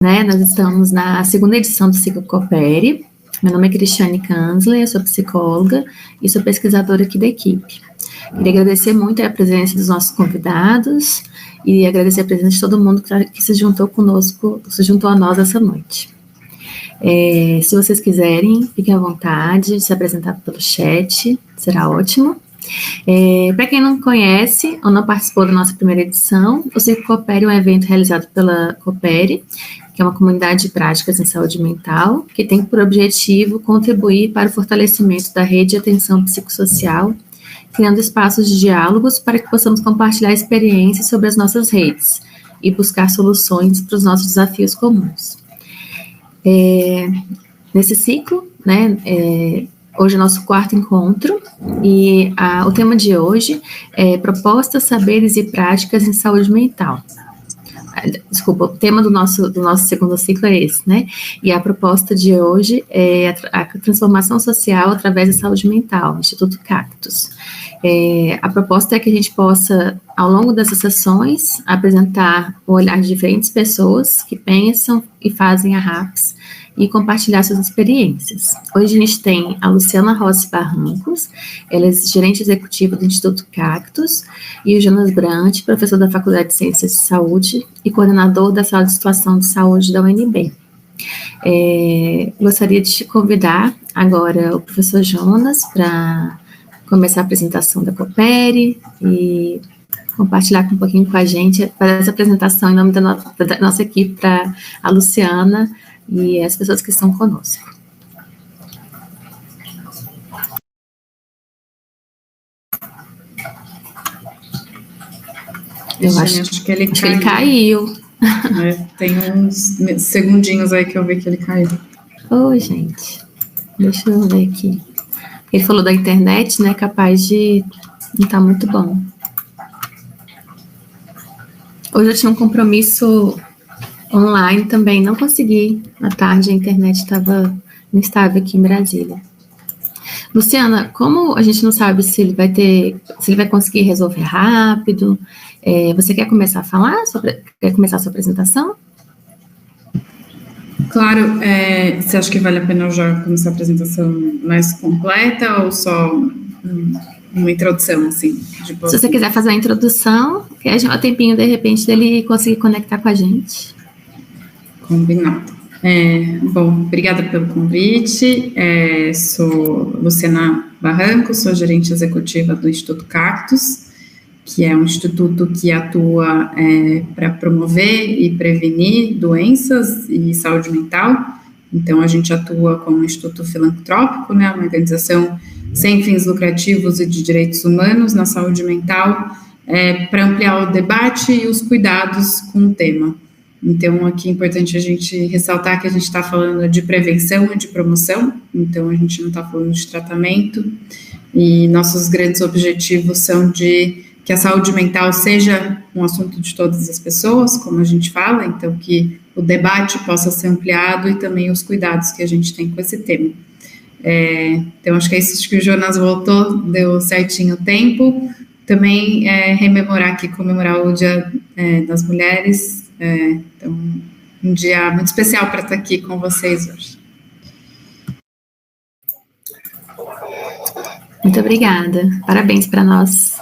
né? Nós estamos na segunda edição do Ciclo Coopere. Meu nome é Cristiane Kanzler, eu sou psicóloga e sou pesquisadora aqui da equipe. Queria agradecer muito a presença dos nossos convidados e agradecer a presença de todo mundo que se juntou conosco, se juntou a nós essa noite. Se vocês quiserem, fiquem à vontade de se apresentar pelo chat, será ótimo. Para quem não conhece ou não participou da nossa primeira edição, o Ciclo Coopere é um evento realizado pela Coopere, que é uma comunidade de práticas em saúde mental, que tem por objetivo contribuir para o fortalecimento da rede de atenção psicossocial, criando espaços de diálogos para que possamos compartilhar experiências sobre as nossas redes e buscar soluções para os nossos desafios comuns. Nesse ciclo, né, hoje é o nosso quarto encontro e o tema de hoje é propostas, saberes e práticas em saúde mental. Desculpa, o tema do nosso segundo ciclo é esse, né? E a proposta de hoje é a transformação social através da saúde mental, Instituto Cactus. A proposta é que a gente possa, ao longo dessas sessões, apresentar o olhar de diferentes pessoas que pensam e fazem a RAPS e compartilhar suas experiências. Hoje a gente tem a Luciana Rossi Barrancos, ela é gerente executiva do Instituto Cactus, e o Jonas Brant, professor da Faculdade de Ciências de Saúde e coordenador da Sala de Situação de Saúde da UNB. Gostaria de te convidar agora o professor Jonas para começar a apresentação da Coopere e compartilhar um pouquinho com a gente, fazer essa apresentação em nome da nossa equipe para a Luciana e as pessoas que estão conosco. Eu acho que ele caiu. Tem uns segundinhos aí que eu vi que ele caiu. Oi, gente. Deixa eu ver aqui. Ele falou da internet, né? Capaz de não estar muito bom. Hoje eu tinha um compromisso online também, não consegui. À tarde a internet estava instável aqui em Brasília. Luciana, como a gente não sabe se ele vai conseguir resolver rápido, você quer começar a falar? Quer começar a sua apresentação? Claro, você acha que vale a pena eu já começar a apresentação mais completa ou só uma introdução, assim? Se você quiser fazer a introdução, que a gente um tempinho, de repente, dele conseguir conectar com a gente. Combinado. Bom, obrigada pelo convite. Sou Luciana Barranco, sou gerente executiva do Instituto Cactus, que é um instituto que atua para promover e prevenir doenças e saúde mental. Então, a gente atua como um instituto filantrópico, né, uma organização sem fins lucrativos e de direitos humanos na saúde mental, para ampliar o debate e os cuidados com o tema. Então, aqui é importante a gente ressaltar que a gente está falando de prevenção e de promoção, então a gente não está falando de tratamento, e nossos grandes objetivos são de que a saúde mental seja um assunto de todas as pessoas, como a gente fala, então que o debate possa ser ampliado e também os cuidados que a gente tem com esse tema. Então, acho que é isso que o Jonas voltou, deu certinho o tempo. Também rememorar aqui, comemorar o Dia das Mulheres. Então, um dia muito especial para estar aqui com vocês hoje. Muito obrigada. Parabéns para nós.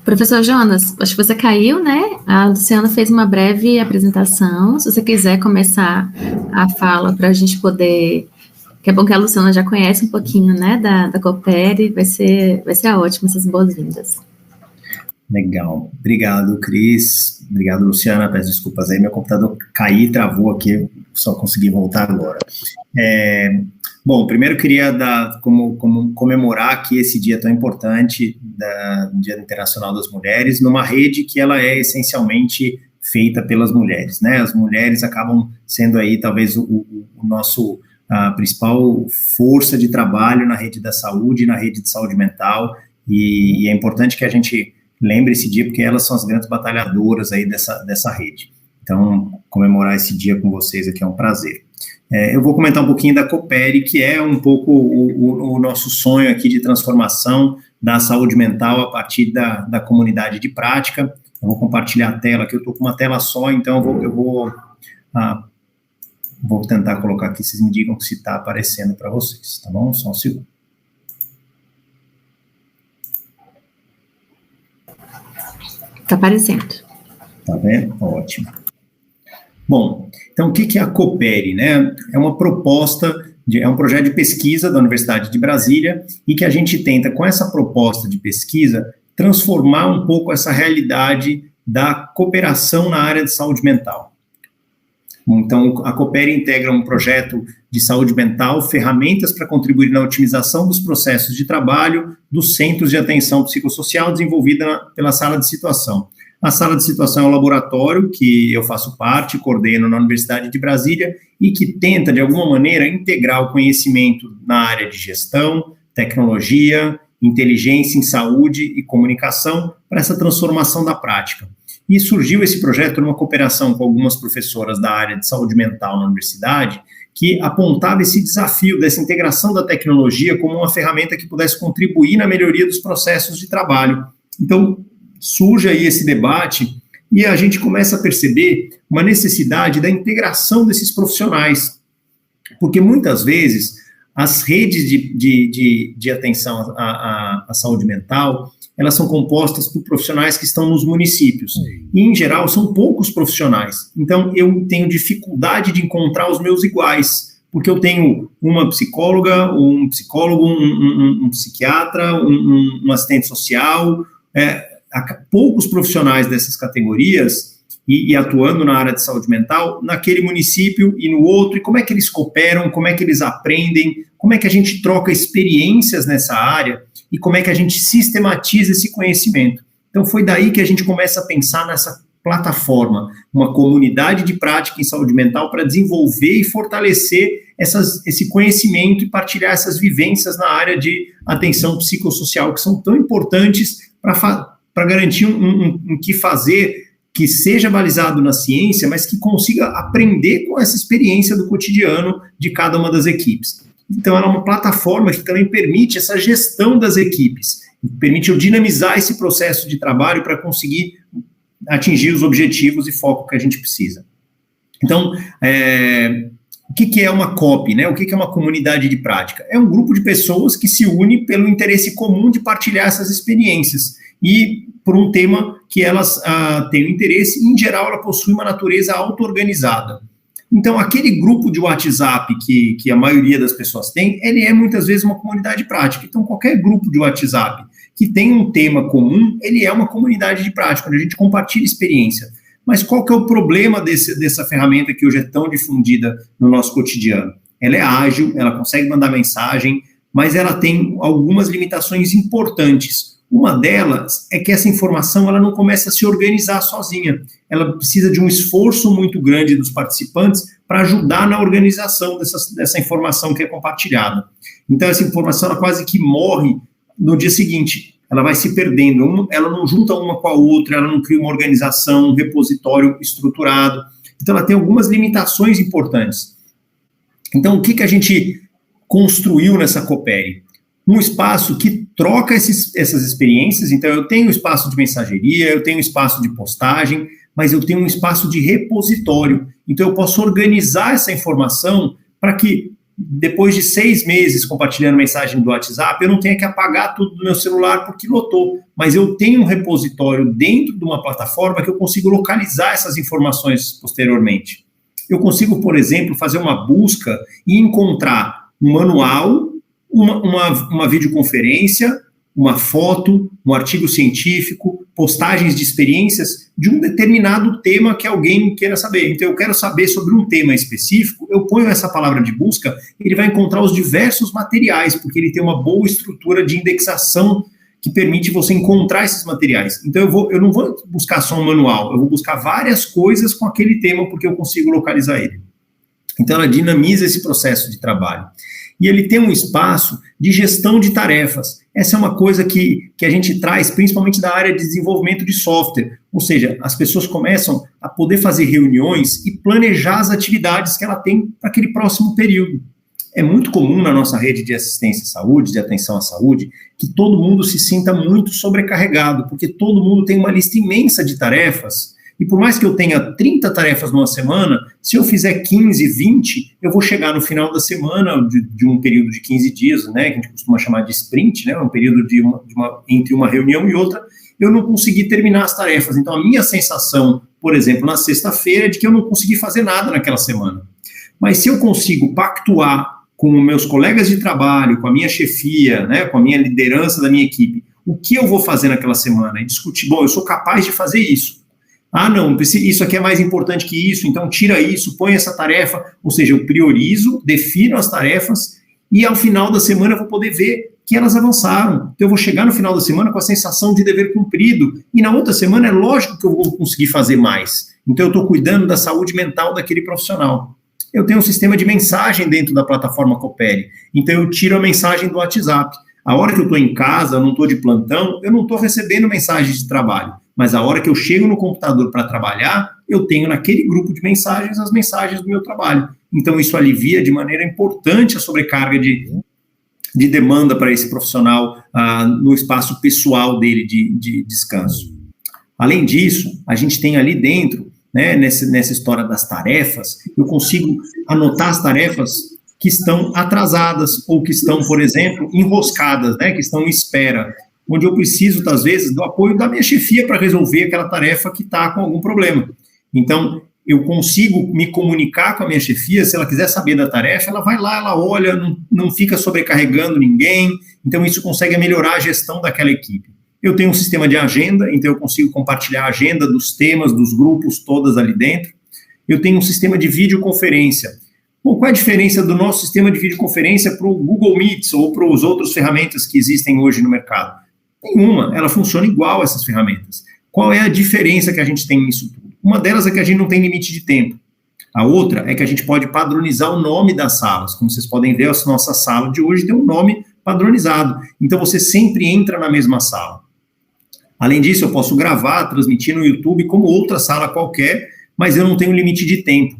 Professor Jonas, acho que você caiu, né? A Luciana fez uma breve apresentação. Se você quiser começar a fala para a gente poder... Que é bom que a Luciana já conhece um pouquinho, né, da Coopere. Vai ser ótimo essas boas-vindas. Legal. Obrigado, Cris. Obrigado, Luciana. Peço desculpas aí. Meu computador caiu e travou aqui. Só consegui voltar agora. Bom, primeiro queria comemorar aqui esse dia tão importante, do Dia Internacional das Mulheres, numa rede que ela é essencialmente feita pelas mulheres, né? As mulheres acabam sendo aí talvez o nosso principal força de trabalho na rede da saúde, na rede de saúde mental, e é importante que a gente lembre esse dia, porque elas são as grandes batalhadoras aí dessa rede. Então, comemorar esse dia com vocês aqui é um prazer. Eu vou comentar um pouquinho da Coopere, que é um pouco o nosso sonho aqui de transformação da saúde mental a partir da comunidade de prática. Eu vou compartilhar a tela aqui, eu estou com uma tela só, então vou tentar colocar aqui, vocês me digam se está aparecendo para vocês, tá bom? Só um segundo. Está aparecendo. Tá vendo? Ótimo. Bom, então o que é a Coopere, né? É uma proposta, é um projeto de pesquisa da Universidade de Brasília e que a gente tenta, com essa proposta de pesquisa, transformar um pouco essa realidade da cooperação na área de saúde mental. Então, a Coopere integra um projeto de saúde mental, ferramentas para contribuir na otimização dos processos de trabalho dos centros de atenção psicossocial desenvolvida pela Sala de Situação. A Sala de Situação é um laboratório que eu faço parte, coordeno na Universidade de Brasília e que tenta, de alguma maneira, integrar o conhecimento na área de gestão, tecnologia, inteligência em saúde e comunicação para essa transformação da prática. E surgiu esse projeto numa cooperação com algumas professoras da área de saúde mental na universidade, que apontava esse desafio dessa integração da tecnologia como uma ferramenta que pudesse contribuir na melhoria dos processos de trabalho. Então, surge aí esse debate e a gente começa a perceber uma necessidade da integração desses profissionais, porque muitas vezes as redes de atenção à saúde mental, elas são compostas por profissionais que estão nos municípios. E, em geral, são poucos profissionais. Então, eu tenho dificuldade de encontrar os meus iguais, porque eu tenho uma psicóloga, um psicólogo, um psiquiatra, um assistente social, poucos profissionais dessas categorias e atuando na área de saúde mental, naquele município e no outro, e como é que eles cooperam, como é que eles aprendem, como é que a gente troca experiências nessa área e como é que a gente sistematiza esse conhecimento. Então, foi daí que a gente começa a pensar nessa plataforma, uma comunidade de prática em saúde mental para desenvolver e fortalecer esse conhecimento e partilhar essas vivências na área de atenção psicossocial, que são tão importantes para garantir um que fazer que seja balizado na ciência, mas que consiga aprender com essa experiência do cotidiano de cada uma das equipes. Então, ela é uma plataforma que também permite essa gestão das equipes, permite eu dinamizar esse processo de trabalho para conseguir atingir os objetivos e foco que a gente precisa. Então, o que é uma COP, né? O que é uma comunidade de prática? É um grupo de pessoas que se une pelo interesse comum de partilhar essas experiências e por um tema que elas têm interesse, e, em geral, ela possui uma natureza auto-organizada. Então, aquele grupo de WhatsApp que a maioria das pessoas tem, ele é muitas vezes uma comunidade prática. Então, qualquer grupo de WhatsApp que tem um tema comum, ele é uma comunidade de prática, onde a gente compartilha experiência. Mas qual que é o problema dessa ferramenta que hoje é tão difundida no nosso cotidiano? Ela é ágil, ela consegue mandar mensagem, mas ela tem algumas limitações importantes. Uma delas é que essa informação ela não começa a se organizar sozinha. Ela precisa de um esforço muito grande dos participantes para ajudar na organização dessa informação que é compartilhada. Então, essa informação ela quase que morre no dia seguinte. Ela vai se perdendo, ela não junta uma com a outra, ela não cria uma organização, um repositório estruturado. Então, ela tem algumas limitações importantes. Então, o que a gente construiu nessa Coopere? Um espaço que troca essas experiências. Então, eu tenho um espaço de mensageria, eu tenho um espaço de postagem, mas eu tenho um espaço de repositório. Então, eu posso organizar essa informação para que, depois de 6 meses compartilhando mensagem do WhatsApp, eu não tenha que apagar tudo do meu celular porque lotou, mas eu tenho um repositório dentro de uma plataforma que eu consigo localizar essas informações posteriormente. Eu consigo, por exemplo, fazer uma busca e encontrar um manual, uma videoconferência, uma foto, um artigo científico, postagens de experiências de um determinado tema que alguém queira saber. Então, eu quero saber sobre um tema específico, eu ponho essa palavra de busca, ele vai encontrar os diversos materiais, porque ele tem uma boa estrutura de indexação que permite você encontrar esses materiais. Então, eu não vou buscar só um manual, eu vou buscar várias coisas com aquele tema, porque eu consigo localizar ele. Então, ela dinamiza esse processo de trabalho. E ele tem um espaço de gestão de tarefas. Essa é uma coisa que a gente traz, principalmente da área de desenvolvimento de software. Ou seja, as pessoas começam a poder fazer reuniões e planejar as atividades que ela tem para aquele próximo período. é muito comum na nossa rede de assistência à saúde, de atenção à saúde, que todo mundo se sinta muito sobrecarregado, porque todo mundo tem uma lista imensa de tarefas, e por mais que eu tenha 30 tarefas numa semana, se eu fizer 15, 20, eu vou chegar no final da semana de um período de 15 dias, né, que a gente costuma chamar de sprint, né, um período entre uma reunião e outra, eu não consegui terminar as tarefas. Então, a minha sensação, por exemplo, na sexta-feira, é de que eu não consegui fazer nada naquela semana. Mas se eu consigo pactuar com meus colegas de trabalho, com a minha chefia, né, com a minha liderança da minha equipe, o que eu vou fazer naquela semana? E discutir, bom, eu sou capaz de fazer isso. Ah, não, isso aqui é mais importante que isso, então tira isso, põe essa tarefa. Ou seja, eu priorizo, defino as tarefas e ao final da semana eu vou poder ver que elas avançaram. Então eu vou chegar no final da semana com a sensação de dever cumprido e na outra semana é lógico que eu vou conseguir fazer mais. Então eu estou cuidando da saúde mental daquele profissional. Eu tenho um sistema de mensagem dentro da plataforma Coopere, então eu tiro a mensagem do WhatsApp. A hora que eu estou em casa, eu não estou de plantão, eu não estou recebendo mensagens de trabalho, mas a hora que eu chego no computador para trabalhar, eu tenho naquele grupo de mensagens as mensagens do meu trabalho. Então isso alivia de maneira importante a sobrecarga de demanda para esse profissional no espaço pessoal dele de descanso. Além disso, a gente tem ali dentro, né, nessa história das tarefas, eu consigo anotar as tarefas que estão atrasadas ou que estão, por exemplo, enroscadas, né, que estão em espera, onde eu preciso, às vezes, do apoio da minha chefia para resolver aquela tarefa que está com algum problema. Então, eu consigo me comunicar com a minha chefia, se ela quiser saber da tarefa, ela vai lá, ela olha, não fica sobrecarregando ninguém, então isso consegue melhorar a gestão daquela equipe. Eu tenho um sistema de agenda, então eu consigo compartilhar a agenda dos temas, dos grupos, todas ali dentro. Eu tenho um sistema de videoconferência. Bom, qual é a diferença do nosso sistema de videoconferência para o Google Meets ou para as outras ferramentas que existem hoje no mercado? Nenhuma, ela funciona igual a essas ferramentas. Qual é a diferença que a gente tem nisso tudo? Uma delas é que a gente não tem limite de tempo. A outra é que a gente pode padronizar o nome das salas. Como vocês podem ver, a nossa sala de hoje tem um nome padronizado. Então, você sempre entra na mesma sala. Além disso, eu posso gravar, transmitir no YouTube como outra sala qualquer, mas eu não tenho limite de tempo.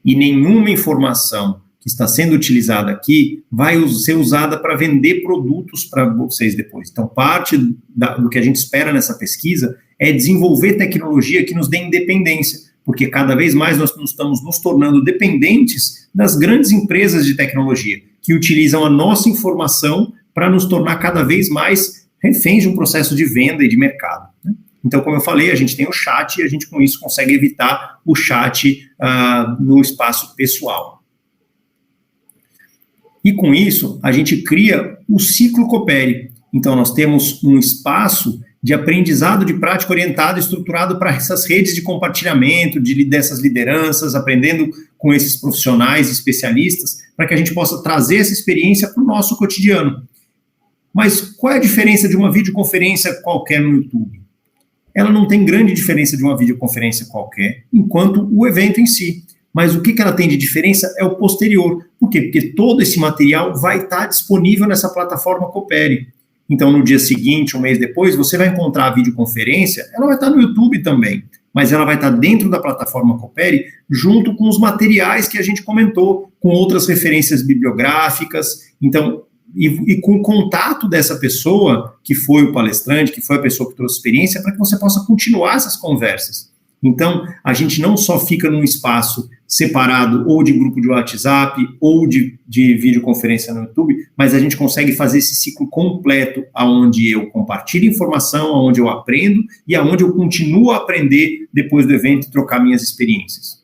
E nenhuma informação que está sendo utilizada aqui vai ser usada para vender produtos para vocês depois. Então, parte do que a gente espera nessa pesquisa é desenvolver tecnologia que nos dê independência, porque cada vez mais nós estamos nos tornando dependentes das grandes empresas de tecnologia, que utilizam a nossa informação para nos tornar cada vez mais reféns de um processo de venda e de mercado, né? Então, como eu falei, a gente tem o chat e a gente com isso consegue evitar o chat no espaço pessoal. E com isso, a gente cria o ciclo Coopere. Então, nós temos um espaço de aprendizado de prática orientada estruturado para essas redes de compartilhamento, dessas lideranças, aprendendo com esses profissionais especialistas, para que a gente possa trazer essa experiência para o nosso cotidiano. Mas qual é a diferença de uma videoconferência qualquer no YouTube? Ela não tem grande diferença de uma videoconferência qualquer, enquanto o evento em si. Mas o que ela tem de diferença é o posterior. Por quê? Porque todo esse material vai estar disponível nessa plataforma Coopere. Então, no dia seguinte, um mês depois, você vai encontrar a videoconferência, ela vai estar no YouTube também, mas ela vai estar dentro da plataforma Coopere, junto com os materiais que a gente comentou, com outras referências bibliográficas. Então, e com o contato dessa pessoa, que foi o palestrante, que foi a pessoa que trouxe experiência, para que você possa continuar essas conversas. Então, a gente não só fica num espaço separado ou de grupo de WhatsApp ou de videoconferência no YouTube, mas a gente consegue fazer esse ciclo completo, onde eu compartilho informação, onde eu aprendo e onde eu continuo a aprender depois do evento e trocar minhas experiências.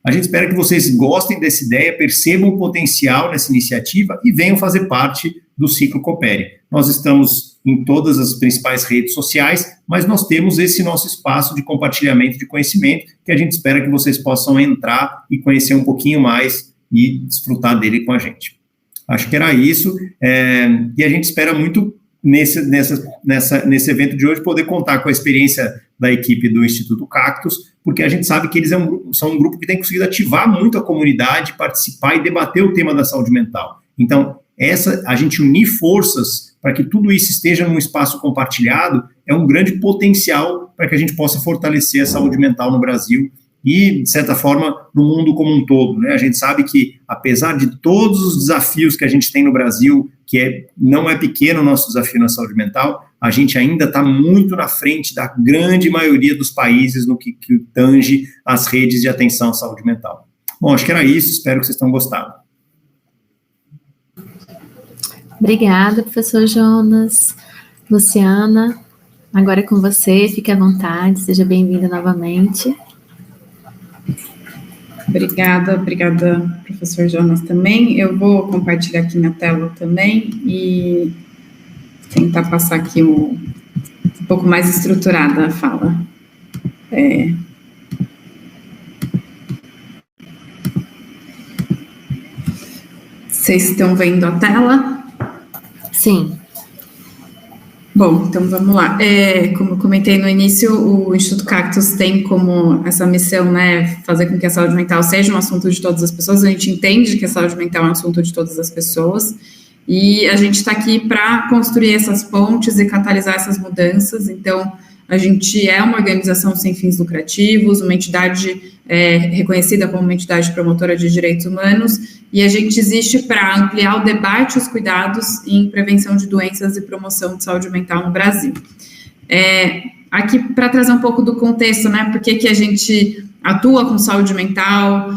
A gente espera que vocês gostem dessa ideia, percebam o potencial nessa iniciativa e venham fazer parte do Ciclo Coopere. Nós estamos em todas as principais redes sociais, mas nós temos esse nosso espaço de compartilhamento de conhecimento, que a gente espera que vocês possam entrar e conhecer um pouquinho mais e desfrutar dele com a gente. Acho que era isso, e a gente espera muito nesse evento de hoje poder contar com a experiência da equipe do Instituto Cactus, porque a gente sabe que eles são um grupo que tem conseguido ativar muito a comunidade, participar e debater o tema da saúde mental. Então, a gente unir forças para que tudo isso esteja num espaço compartilhado é um grande potencial para que a gente possa fortalecer a saúde mental no Brasil e, de certa forma, no mundo como um todo, né? A gente sabe que, apesar de todos os desafios que a gente tem no Brasil, não é pequeno o nosso desafio na saúde mental, a gente ainda está muito na frente da grande maioria dos países no que tange as redes de atenção à saúde mental. Bom, acho que era isso, espero que vocês tenham gostado. Obrigada, professor Jonas. Luciana, agora é com você, fique à vontade, seja bem-vinda novamente. Obrigada, professor Jonas, também. Eu vou compartilhar aqui minha tela também e tentar passar aqui um pouco mais estruturada a fala. Vocês estão vendo a tela? Sim. Bom, então vamos lá. Como eu comentei no início, o Instituto Cactus tem como essa missão, né, fazer com que a saúde mental seja um assunto de todas as pessoas. A gente entende que a saúde mental é um assunto de todas as pessoas e a gente está aqui para construir essas pontes e catalisar essas mudanças. Então, a gente é uma organização sem fins lucrativos, uma entidade reconhecida como uma entidade promotora de direitos humanos, e a gente existe para ampliar o debate e os cuidados em prevenção de doenças e promoção de saúde mental no Brasil. Aqui, para trazer um pouco do contexto, né, por que a gente atua com saúde mental,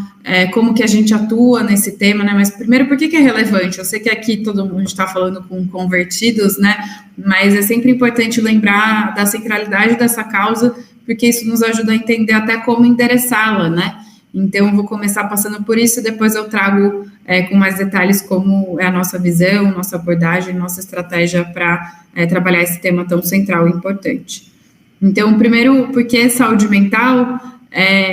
como que a gente atua nesse tema, né, mas primeiro, por que é relevante? Eu sei que aqui todo mundo está falando com convertidos, né, mas é sempre importante lembrar da centralidade dessa causa, porque isso nos ajuda a entender até como endereçá-la, né. Então, eu vou começar passando por isso e depois eu trago com mais detalhes como é a nossa visão, nossa abordagem, nossa estratégia para trabalhar esse tema tão central e importante. Então, primeiro, por que saúde mental?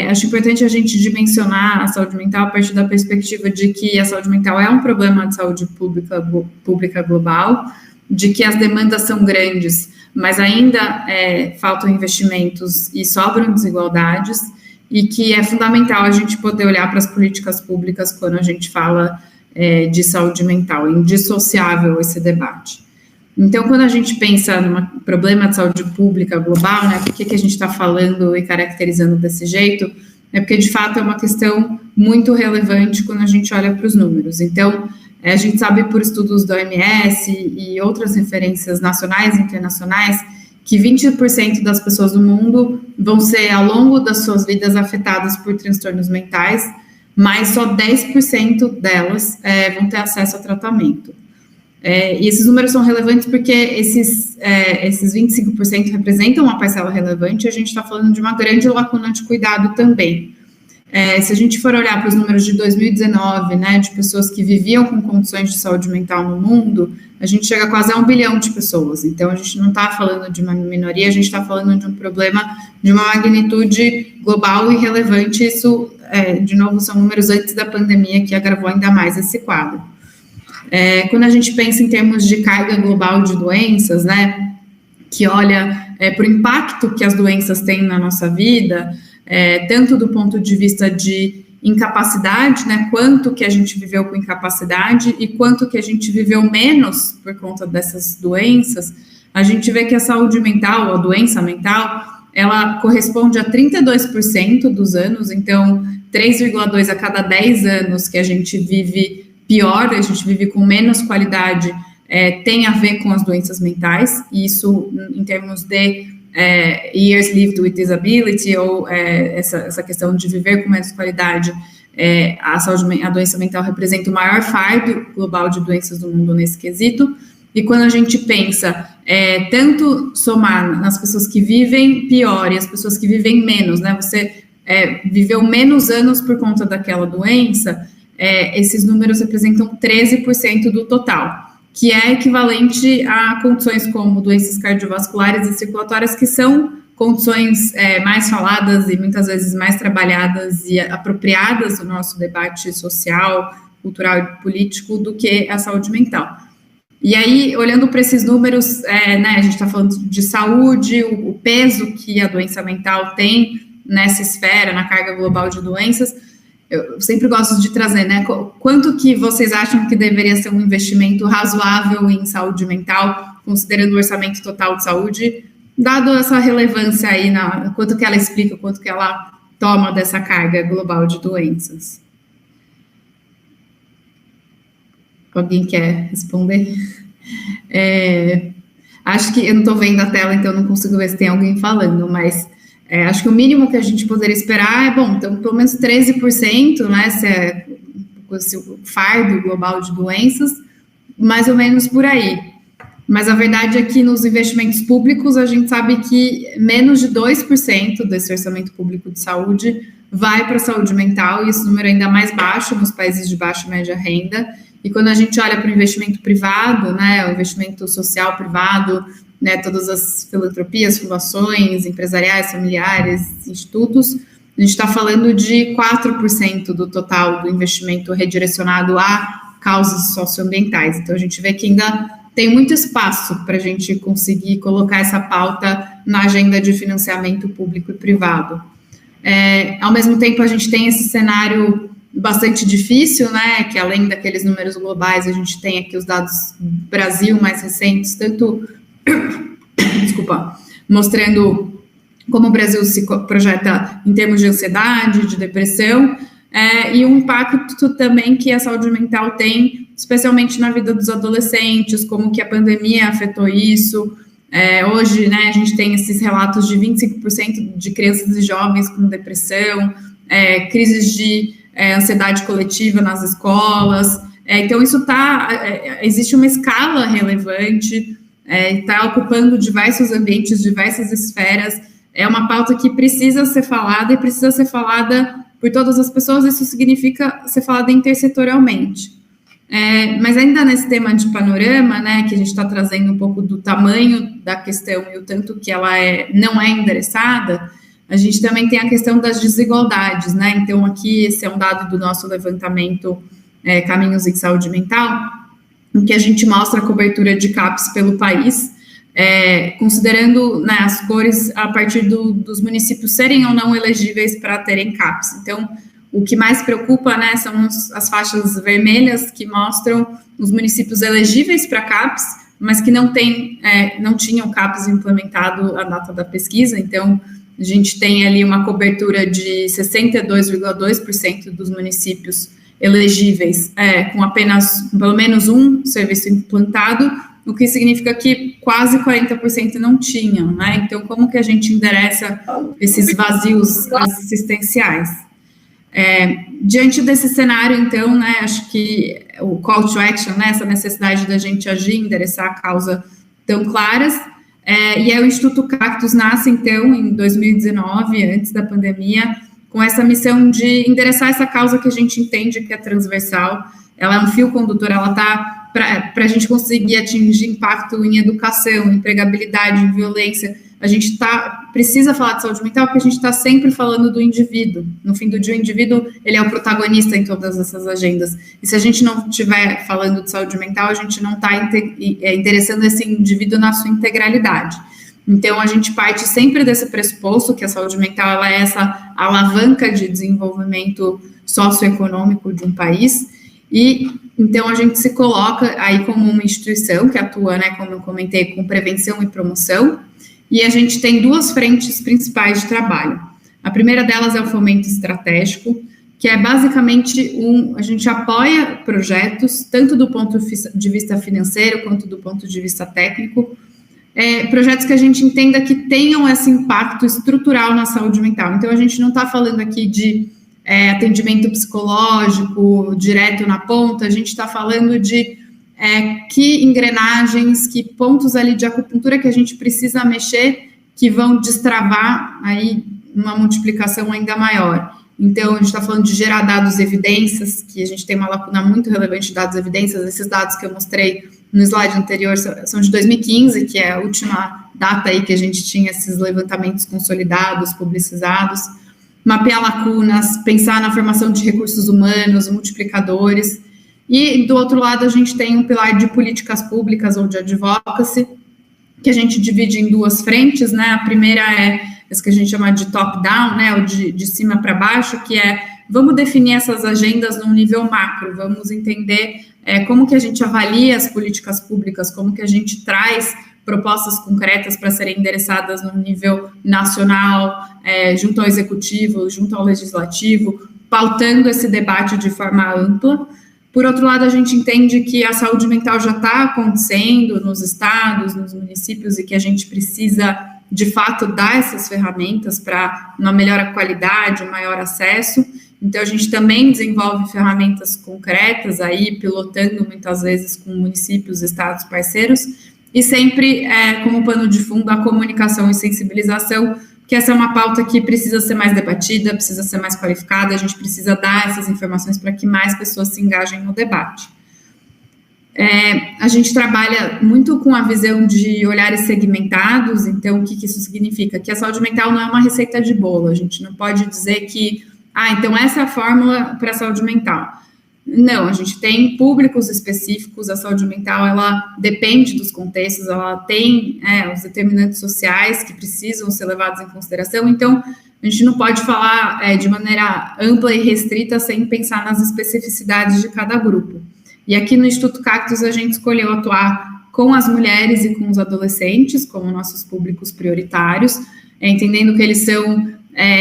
Acho importante a gente dimensionar a saúde mental a partir da perspectiva de que a saúde mental é um problema de saúde pública global, de que as demandas são grandes, mas ainda faltam investimentos e sobram desigualdades, e que é fundamental a gente poder olhar para as políticas públicas quando a gente fala de saúde mental, é indissociável esse debate. Então, quando a gente pensa num problema de saúde pública global, né, por que a gente está falando e caracterizando desse jeito? É porque, de fato, é uma questão muito relevante quando a gente olha para os números. Então, a gente sabe por estudos da OMS e outras referências nacionais e internacionais que 20% das pessoas do mundo vão ser, ao longo das suas vidas, afetadas por transtornos mentais, mas só 10% delas vão ter acesso a tratamento. E esses números são relevantes porque esses 25% representam uma parcela relevante e a gente está falando de uma grande lacuna de cuidado também. Se a gente for olhar para os números de 2019, né, de pessoas que viviam com condições de saúde mental no mundo, a gente chega quase a 1 bilhão de pessoas. Então, a gente não está falando de uma minoria, a gente está falando de um problema de uma magnitude global e relevante. Isso, de novo, são números antes da pandemia que agravou ainda mais esse quadro. Quando a gente pensa em termos de carga global de doenças, né, que olha para o impacto que as doenças têm na nossa vida, tanto do ponto de vista de incapacidade, né, quanto que a gente viveu com incapacidade e quanto que a gente viveu menos por conta dessas doenças, a gente vê que a saúde mental, a doença mental, ela corresponde a 32% dos anos, então 3,2 a cada 10 anos que a gente vive pior, a gente vive com menos qualidade, tem a ver com as doenças mentais, e isso em termos de years lived with disability, ou essa questão de viver com menos qualidade, a doença mental representa o maior fardo global de doenças do mundo nesse quesito. E quando a gente pensa, tanto somar nas pessoas que vivem pior e as pessoas que vivem menos, né, você viveu menos anos por conta daquela doença, esses números representam 13% do total, que é equivalente a condições como doenças cardiovasculares e circulatórias, que são condições mais faladas e muitas vezes mais trabalhadas e apropriadas do nosso debate social, cultural e político do que a saúde mental. E aí, olhando para esses números, né, a gente está falando de saúde, o peso que a doença mental tem nessa esfera, na carga global de doenças. Eu sempre gosto de trazer, né, quanto que vocês acham que deveria ser um investimento razoável em saúde mental, considerando o orçamento total de saúde, dado essa relevância aí, quanto que ela explica, quanto que ela toma dessa carga global de doenças. Alguém quer responder? Acho que eu não estou vendo a tela, então não consigo ver se tem alguém falando, mas acho que o mínimo que a gente poderia esperar então pelo menos 13%, né, se o fardo global de doenças, mais ou menos por aí. Mas a verdade é que nos investimentos públicos a gente sabe que menos de 2% desse orçamento público de saúde vai para a saúde mental, e esse número é ainda mais baixo nos países de baixa e média renda. E quando a gente olha para o investimento privado, né, o investimento social privado, né, todas as filantropias, fundações, empresariais, familiares, institutos, a gente está falando de 4% do total do investimento redirecionado a causas socioambientais. Então, a gente vê que ainda tem muito espaço para a gente conseguir colocar essa pauta na agenda de financiamento público e privado. Ao mesmo tempo, a gente tem esse cenário bastante difícil, né, que além daqueles números globais, a gente tem aqui os dados Brasil mais recentes, tanto, mostrando como o Brasil se projeta em termos de ansiedade, de depressão, e o impacto também que a saúde mental tem, especialmente na vida dos adolescentes, como que a pandemia afetou isso. Hoje, né, a gente tem esses relatos de 25% de crianças e jovens com depressão, crises de ansiedade coletiva nas escolas. Então, isso existe uma escala relevante, está ocupando diversos ambientes, diversas esferas. É uma pauta que precisa ser falada e precisa ser falada por todas as pessoas. Isso significa ser falada intersetorialmente. Mas ainda nesse tema de panorama, né, que a gente está trazendo um pouco do tamanho da questão e o tanto que ela não é endereçada, a gente também tem a questão das desigualdades, né? Então, aqui, esse é um dado do nosso levantamento Caminhos em Saúde Mental, em que a gente mostra a cobertura de CAPS pelo país, considerando, né, as cores a partir dos municípios serem ou não elegíveis para terem CAPS. Então, o que mais preocupa, né, são as faixas vermelhas que mostram os municípios elegíveis para CAPS, mas que não tinham CAPS implementado à data da pesquisa. Então, a gente tem ali uma cobertura de 62,2% dos municípios elegíveis com apenas, pelo menos um serviço implantado, o que significa que quase 40% não tinham, né? Então, como que a gente endereça esses vazios assistenciais? Diante desse cenário, então, né, acho que o call to action, né, essa necessidade da gente agir, endereçar a causa tão claras, e o Instituto Cactus nasce, então, em 2019, antes da pandemia, com essa missão de endereçar essa causa que a gente entende que é transversal. Ela é um fio condutor, ela está para a gente conseguir atingir impacto em educação, em empregabilidade, em violência. A gente precisa falar de saúde mental porque a gente está sempre falando do indivíduo. No fim do dia, o indivíduo, ele é o protagonista em todas essas agendas. E se a gente não estiver falando de saúde mental, a gente não está interessando esse indivíduo na sua integralidade. Então, a gente parte sempre desse pressuposto que a saúde mental ela é essa alavanca de desenvolvimento socioeconômico de um país. E, então, a gente se coloca aí como uma instituição que atua, né, como eu comentei, com prevenção e promoção. E a gente tem duas frentes principais de trabalho. A primeira delas é o fomento estratégico, que é basicamente a gente apoia projetos, tanto do ponto de vista financeiro, quanto do ponto de vista técnico, projetos que a gente entenda que tenham esse impacto estrutural na saúde mental. Então, a gente não está falando aqui de atendimento psicológico direto na ponta, a gente está falando de que engrenagens, que pontos ali de acupuntura que a gente precisa mexer, que vão destravar aí uma multiplicação ainda maior. Então, a gente está falando de gerar dados e evidências, que a gente tem uma lacuna muito relevante de dados e evidências. Esses dados que eu mostrei no slide anterior são de 2015, que é a última data aí que a gente tinha esses levantamentos consolidados, publicizados. Mapear lacunas, pensar na formação de recursos humanos, multiplicadores. E, do outro lado, a gente tem um pilar de políticas públicas ou de advocacy, que a gente divide em duas frentes, né? A primeira é essa que a gente chama de top-down, né? Ou de cima para baixo, que vamos definir essas agendas num nível macro, vamos entender como que a gente avalia as políticas públicas, como que a gente traz propostas concretas para serem endereçadas no nível nacional, junto ao executivo, junto ao legislativo, pautando esse debate de forma ampla. Por outro lado, a gente entende que a saúde mental já está acontecendo nos estados, nos municípios, e que a gente precisa, de fato, dar essas ferramentas para uma melhor qualidade, um maior acesso. Então, a gente também desenvolve ferramentas concretas aí, pilotando muitas vezes com municípios, estados, parceiros, e sempre como pano de fundo a comunicação e sensibilização, que essa é uma pauta que precisa ser mais debatida, precisa ser mais qualificada, a gente precisa dar essas informações para que mais pessoas se engajem no debate. A gente trabalha muito com a visão de olhares segmentados. Então, o que isso significa? Que a saúde mental não é uma receita de bolo, a gente não pode dizer que, então essa é a fórmula para a saúde mental. Não, a gente tem públicos específicos, a saúde mental, ela depende dos contextos, ela tem os determinantes sociais que precisam ser levados em consideração. Então, a gente não pode falar de maneira ampla e restrita sem pensar nas especificidades de cada grupo. E aqui no Instituto Cactus a gente escolheu atuar com as mulheres e com os adolescentes como nossos públicos prioritários, entendendo que eles são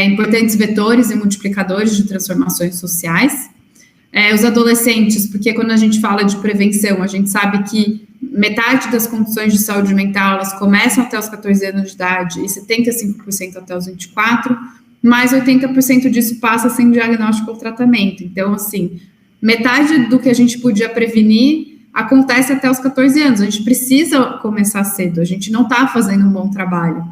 importantes vetores e multiplicadores de transformações sociais. Os adolescentes, porque quando a gente fala de prevenção, a gente sabe que metade das condições de saúde mental, elas começam até os 14 anos de idade e 75% até os 24, mas 80% disso passa sem diagnóstico ou tratamento. Então, assim, metade do que a gente podia prevenir acontece até os 14 anos. A gente precisa começar cedo, a gente não está fazendo um bom trabalho.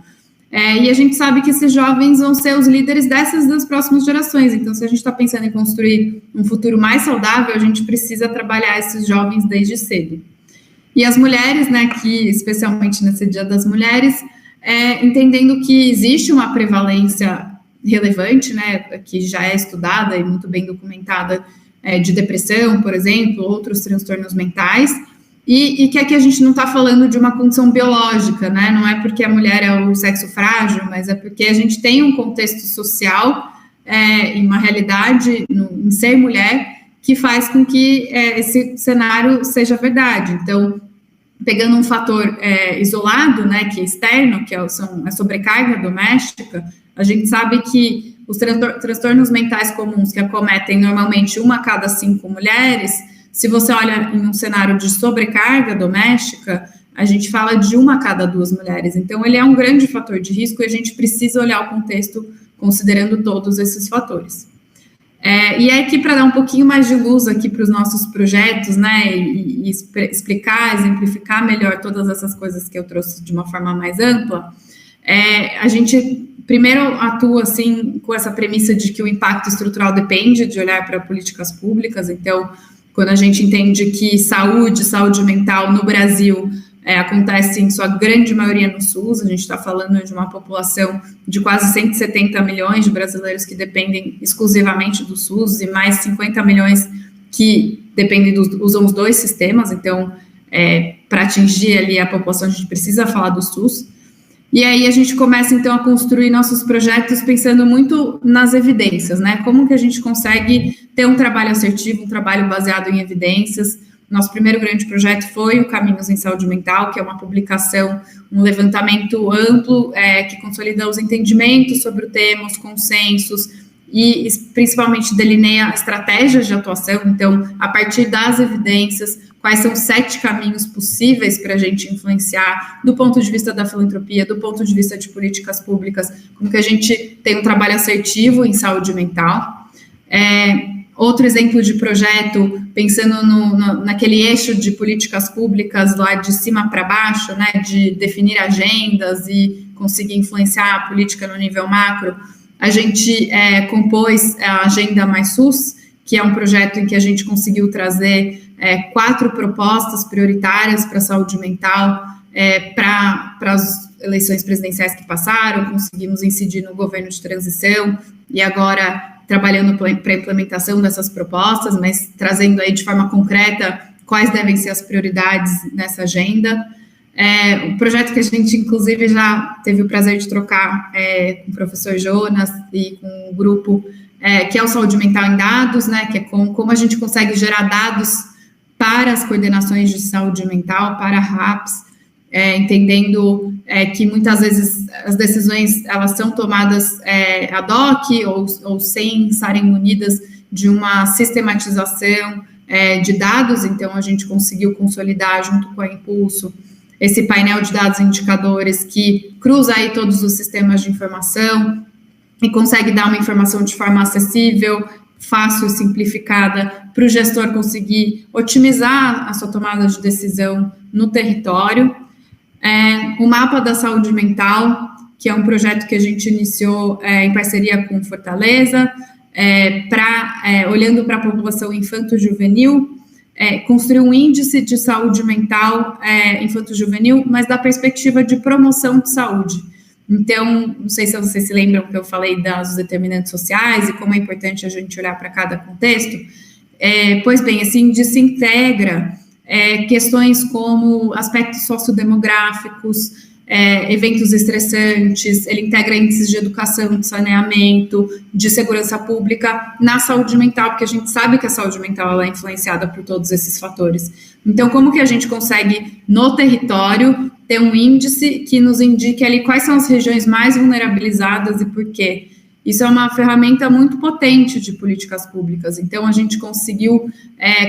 E a gente sabe que esses jovens vão ser os líderes das próximas gerações. Então, se a gente está pensando em construir um futuro mais saudável, a gente precisa trabalhar esses jovens desde cedo. E as mulheres, né, que especialmente nesse Dia das Mulheres, entendendo que existe uma prevalência relevante, né, que já é estudada e muito bem documentada, de depressão, por exemplo, outros transtornos mentais, e que aqui a gente não está falando de uma condição biológica, né? Não é porque a mulher é o sexo frágil, mas é porque a gente tem um contexto social e uma realidade em ser mulher que faz com que esse cenário seja verdade. Então, pegando um fator isolado, né, que é externo, que é a sobrecarga doméstica, a gente sabe que os transtornos mentais comuns que acometem normalmente 1 a cada 5 mulheres, se você olha em um cenário de sobrecarga doméstica, a gente fala de 1 a cada 2 mulheres. Então, ele é um grande fator de risco e a gente precisa olhar o contexto considerando todos esses fatores. E aqui, para dar um pouquinho mais de luz aqui para os nossos projetos, né, e explicar, exemplificar melhor todas essas coisas que eu trouxe de uma forma mais ampla, a gente primeiro atua, assim, com essa premissa de que o impacto estrutural depende de olhar para políticas públicas. Então, quando a gente entende que saúde mental no Brasil acontece em sua grande maioria no SUS, a gente está falando de uma população de quase 170 milhões de brasileiros que dependem exclusivamente do SUS e mais 50 milhões que usam os 2 sistemas. Então, para atingir ali a população, a gente precisa falar do SUS. E aí a gente começa, então, a construir nossos projetos pensando muito nas evidências, né? Como que a gente consegue ter um trabalho assertivo, um trabalho baseado em evidências. Nosso primeiro grande projeto foi o Caminhos em Saúde Mental, que é uma publicação, um levantamento amplo, que consolida os entendimentos sobre o tema, os consensos, e principalmente delineia estratégias de atuação. Então, a partir das evidências, quais são os 7 caminhos possíveis para a gente influenciar do ponto de vista da filantropia, do ponto de vista de políticas públicas, como que a gente tem um trabalho assertivo em saúde mental. Outro exemplo de projeto, pensando naquele eixo de políticas públicas lá de cima para baixo, né, de definir agendas e conseguir influenciar a política no nível macro, a gente compôs a Agenda Mais SUS, que é um projeto em que a gente conseguiu trazer 4 propostas prioritárias para a saúde mental para as eleições presidenciais que passaram, conseguimos incidir no governo de transição e agora trabalhando para a implementação dessas propostas, mas trazendo aí de forma concreta quais devem ser as prioridades nessa agenda. Um projeto que a gente, inclusive, já teve o prazer de trocar com o professor Jonas e com o grupo, que é o Saúde Mental em Dados, né, que é como a gente consegue gerar dados para as coordenações de saúde mental, para a RAPS, entendendo que muitas vezes as decisões elas são tomadas ad hoc ou sem estarem munidas de uma sistematização de dados. Então, a gente conseguiu consolidar, junto com a Impulso, esse painel de dados e indicadores que cruza aí todos os sistemas de informação e consegue dar uma informação de forma acessível, fácil e simplificada para o gestor conseguir otimizar a sua tomada de decisão no território. O Mapa da Saúde Mental, que é um projeto que a gente iniciou em parceria com Fortaleza, olhando para a população infanto-juvenil, construir um índice de saúde mental infanto-juvenil, mas da perspectiva de promoção de saúde. Então, não sei se vocês se lembram que eu falei dos determinantes sociais e como é importante a gente olhar para cada contexto. Pois bem, esse índice integra questões como aspectos sociodemográficos, eventos estressantes, ele integra índices de educação, de saneamento, de segurança pública na saúde mental, porque a gente sabe que a saúde mental ela é influenciada por todos esses fatores. Então, como que a gente consegue, no território, ter um índice que nos indique ali quais são as regiões mais vulnerabilizadas e por quê? Isso é uma ferramenta muito potente de políticas públicas. Então, a gente conseguiu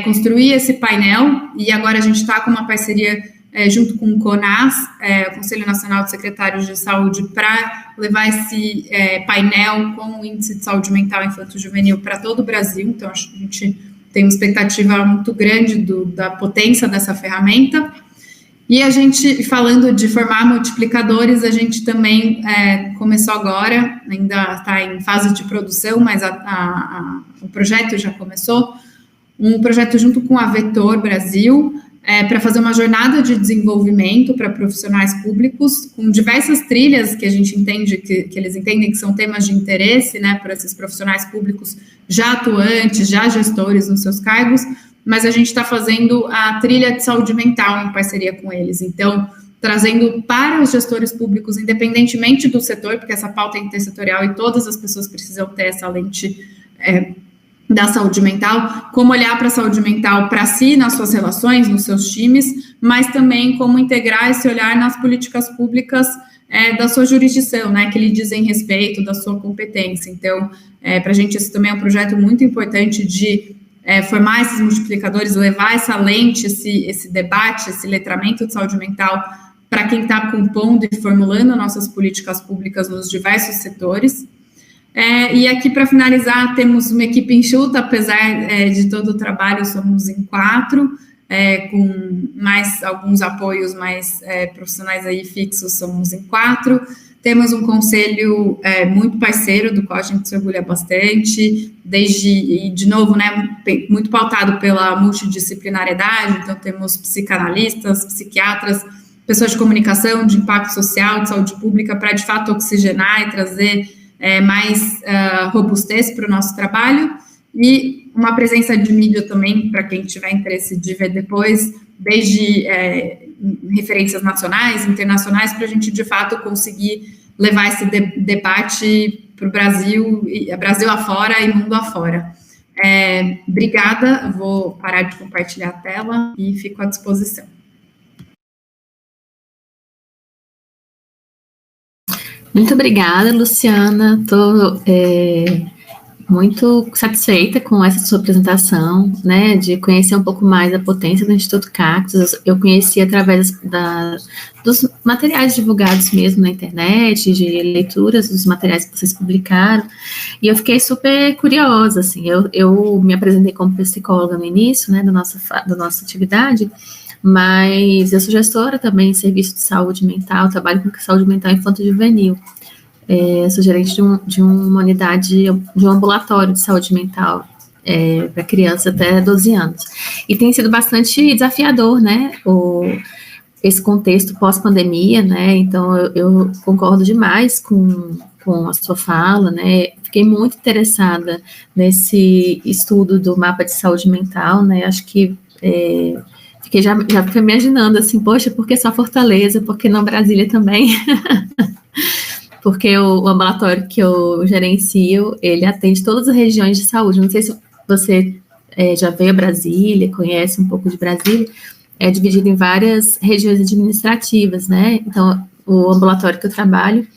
construir esse painel e agora a gente está com uma parceria junto com o CONAS, o Conselho Nacional de Secretários de Saúde, para levar esse painel com o Índice de Saúde Mental Infanto-Juvenil para todo o Brasil. Então, a gente tem uma expectativa muito grande da potência dessa ferramenta. E a gente, falando de formar multiplicadores, a gente também começou agora, ainda está em fase de produção, mas o projeto já começou, um projeto junto com a Vetor Brasil, para fazer uma jornada de desenvolvimento para profissionais públicos, com diversas trilhas que a gente entende, que eles entendem que são temas de interesse, né, para esses profissionais públicos já atuantes, já gestores nos seus cargos, mas a gente está fazendo a trilha de saúde mental em parceria com eles. Então, trazendo para os gestores públicos, independentemente do setor, porque essa pauta é intersetorial e todas as pessoas precisam ter essa lente da saúde mental, como olhar para a saúde mental para si, nas suas relações, nos seus times, mas também como integrar esse olhar nas políticas públicas da sua jurisdição, né, que lhe dizem respeito, da sua competência. Então, para a gente, esse também é um projeto muito importante de formar esses multiplicadores, levar essa lente, esse debate, esse letramento de saúde mental para quem está compondo e formulando nossas políticas públicas nos diversos setores. E aqui, para finalizar, temos uma equipe enxuta, apesar de todo o trabalho, somos em 4, com mais alguns apoios mais profissionais aí fixos, somos em 4. Temos um conselho muito parceiro, do qual a gente se orgulha bastante, e de novo, né, muito pautado pela multidisciplinariedade. Então, temos psicanalistas, psiquiatras, pessoas de comunicação, de impacto social, de saúde pública, para, de fato, oxigenar e trazer mais robustez para o nosso trabalho, e uma presença de mídia também, para quem tiver interesse de ver depois, desde referências nacionais, internacionais, para a gente, de fato, conseguir levar esse debate para o Brasil afora e mundo afora. Obrigada, vou parar de compartilhar a tela e fico à disposição. Muito obrigada, Luciana. Estou muito satisfeita com essa sua apresentação, né, de conhecer um pouco mais a potência do Instituto Cactus. Eu conheci através dos materiais divulgados mesmo na internet, de leituras dos materiais que vocês publicaram, e eu fiquei super curiosa, assim. Eu me apresentei como psicóloga no início, né, da nossa atividade, mas eu sou gestora também em serviço de saúde mental, trabalho com saúde mental infanto-juvenil. Sou gerente de uma unidade, de um ambulatório de saúde mental para crianças até 12 anos. E tem sido bastante desafiador, né, esse contexto pós-pandemia, né, então eu concordo demais com a sua fala, né, fiquei muito interessada nesse estudo do mapa de saúde mental, né, acho que já fiquei imaginando assim, poxa, por que só Fortaleza, por que não Brasília também? Porque o ambulatório que eu gerencio, ele atende todas as regiões de saúde. Não sei se você já veio a Brasília, conhece um pouco de Brasília, é dividido em várias regiões administrativas, né? Então, o ambulatório que eu trabalho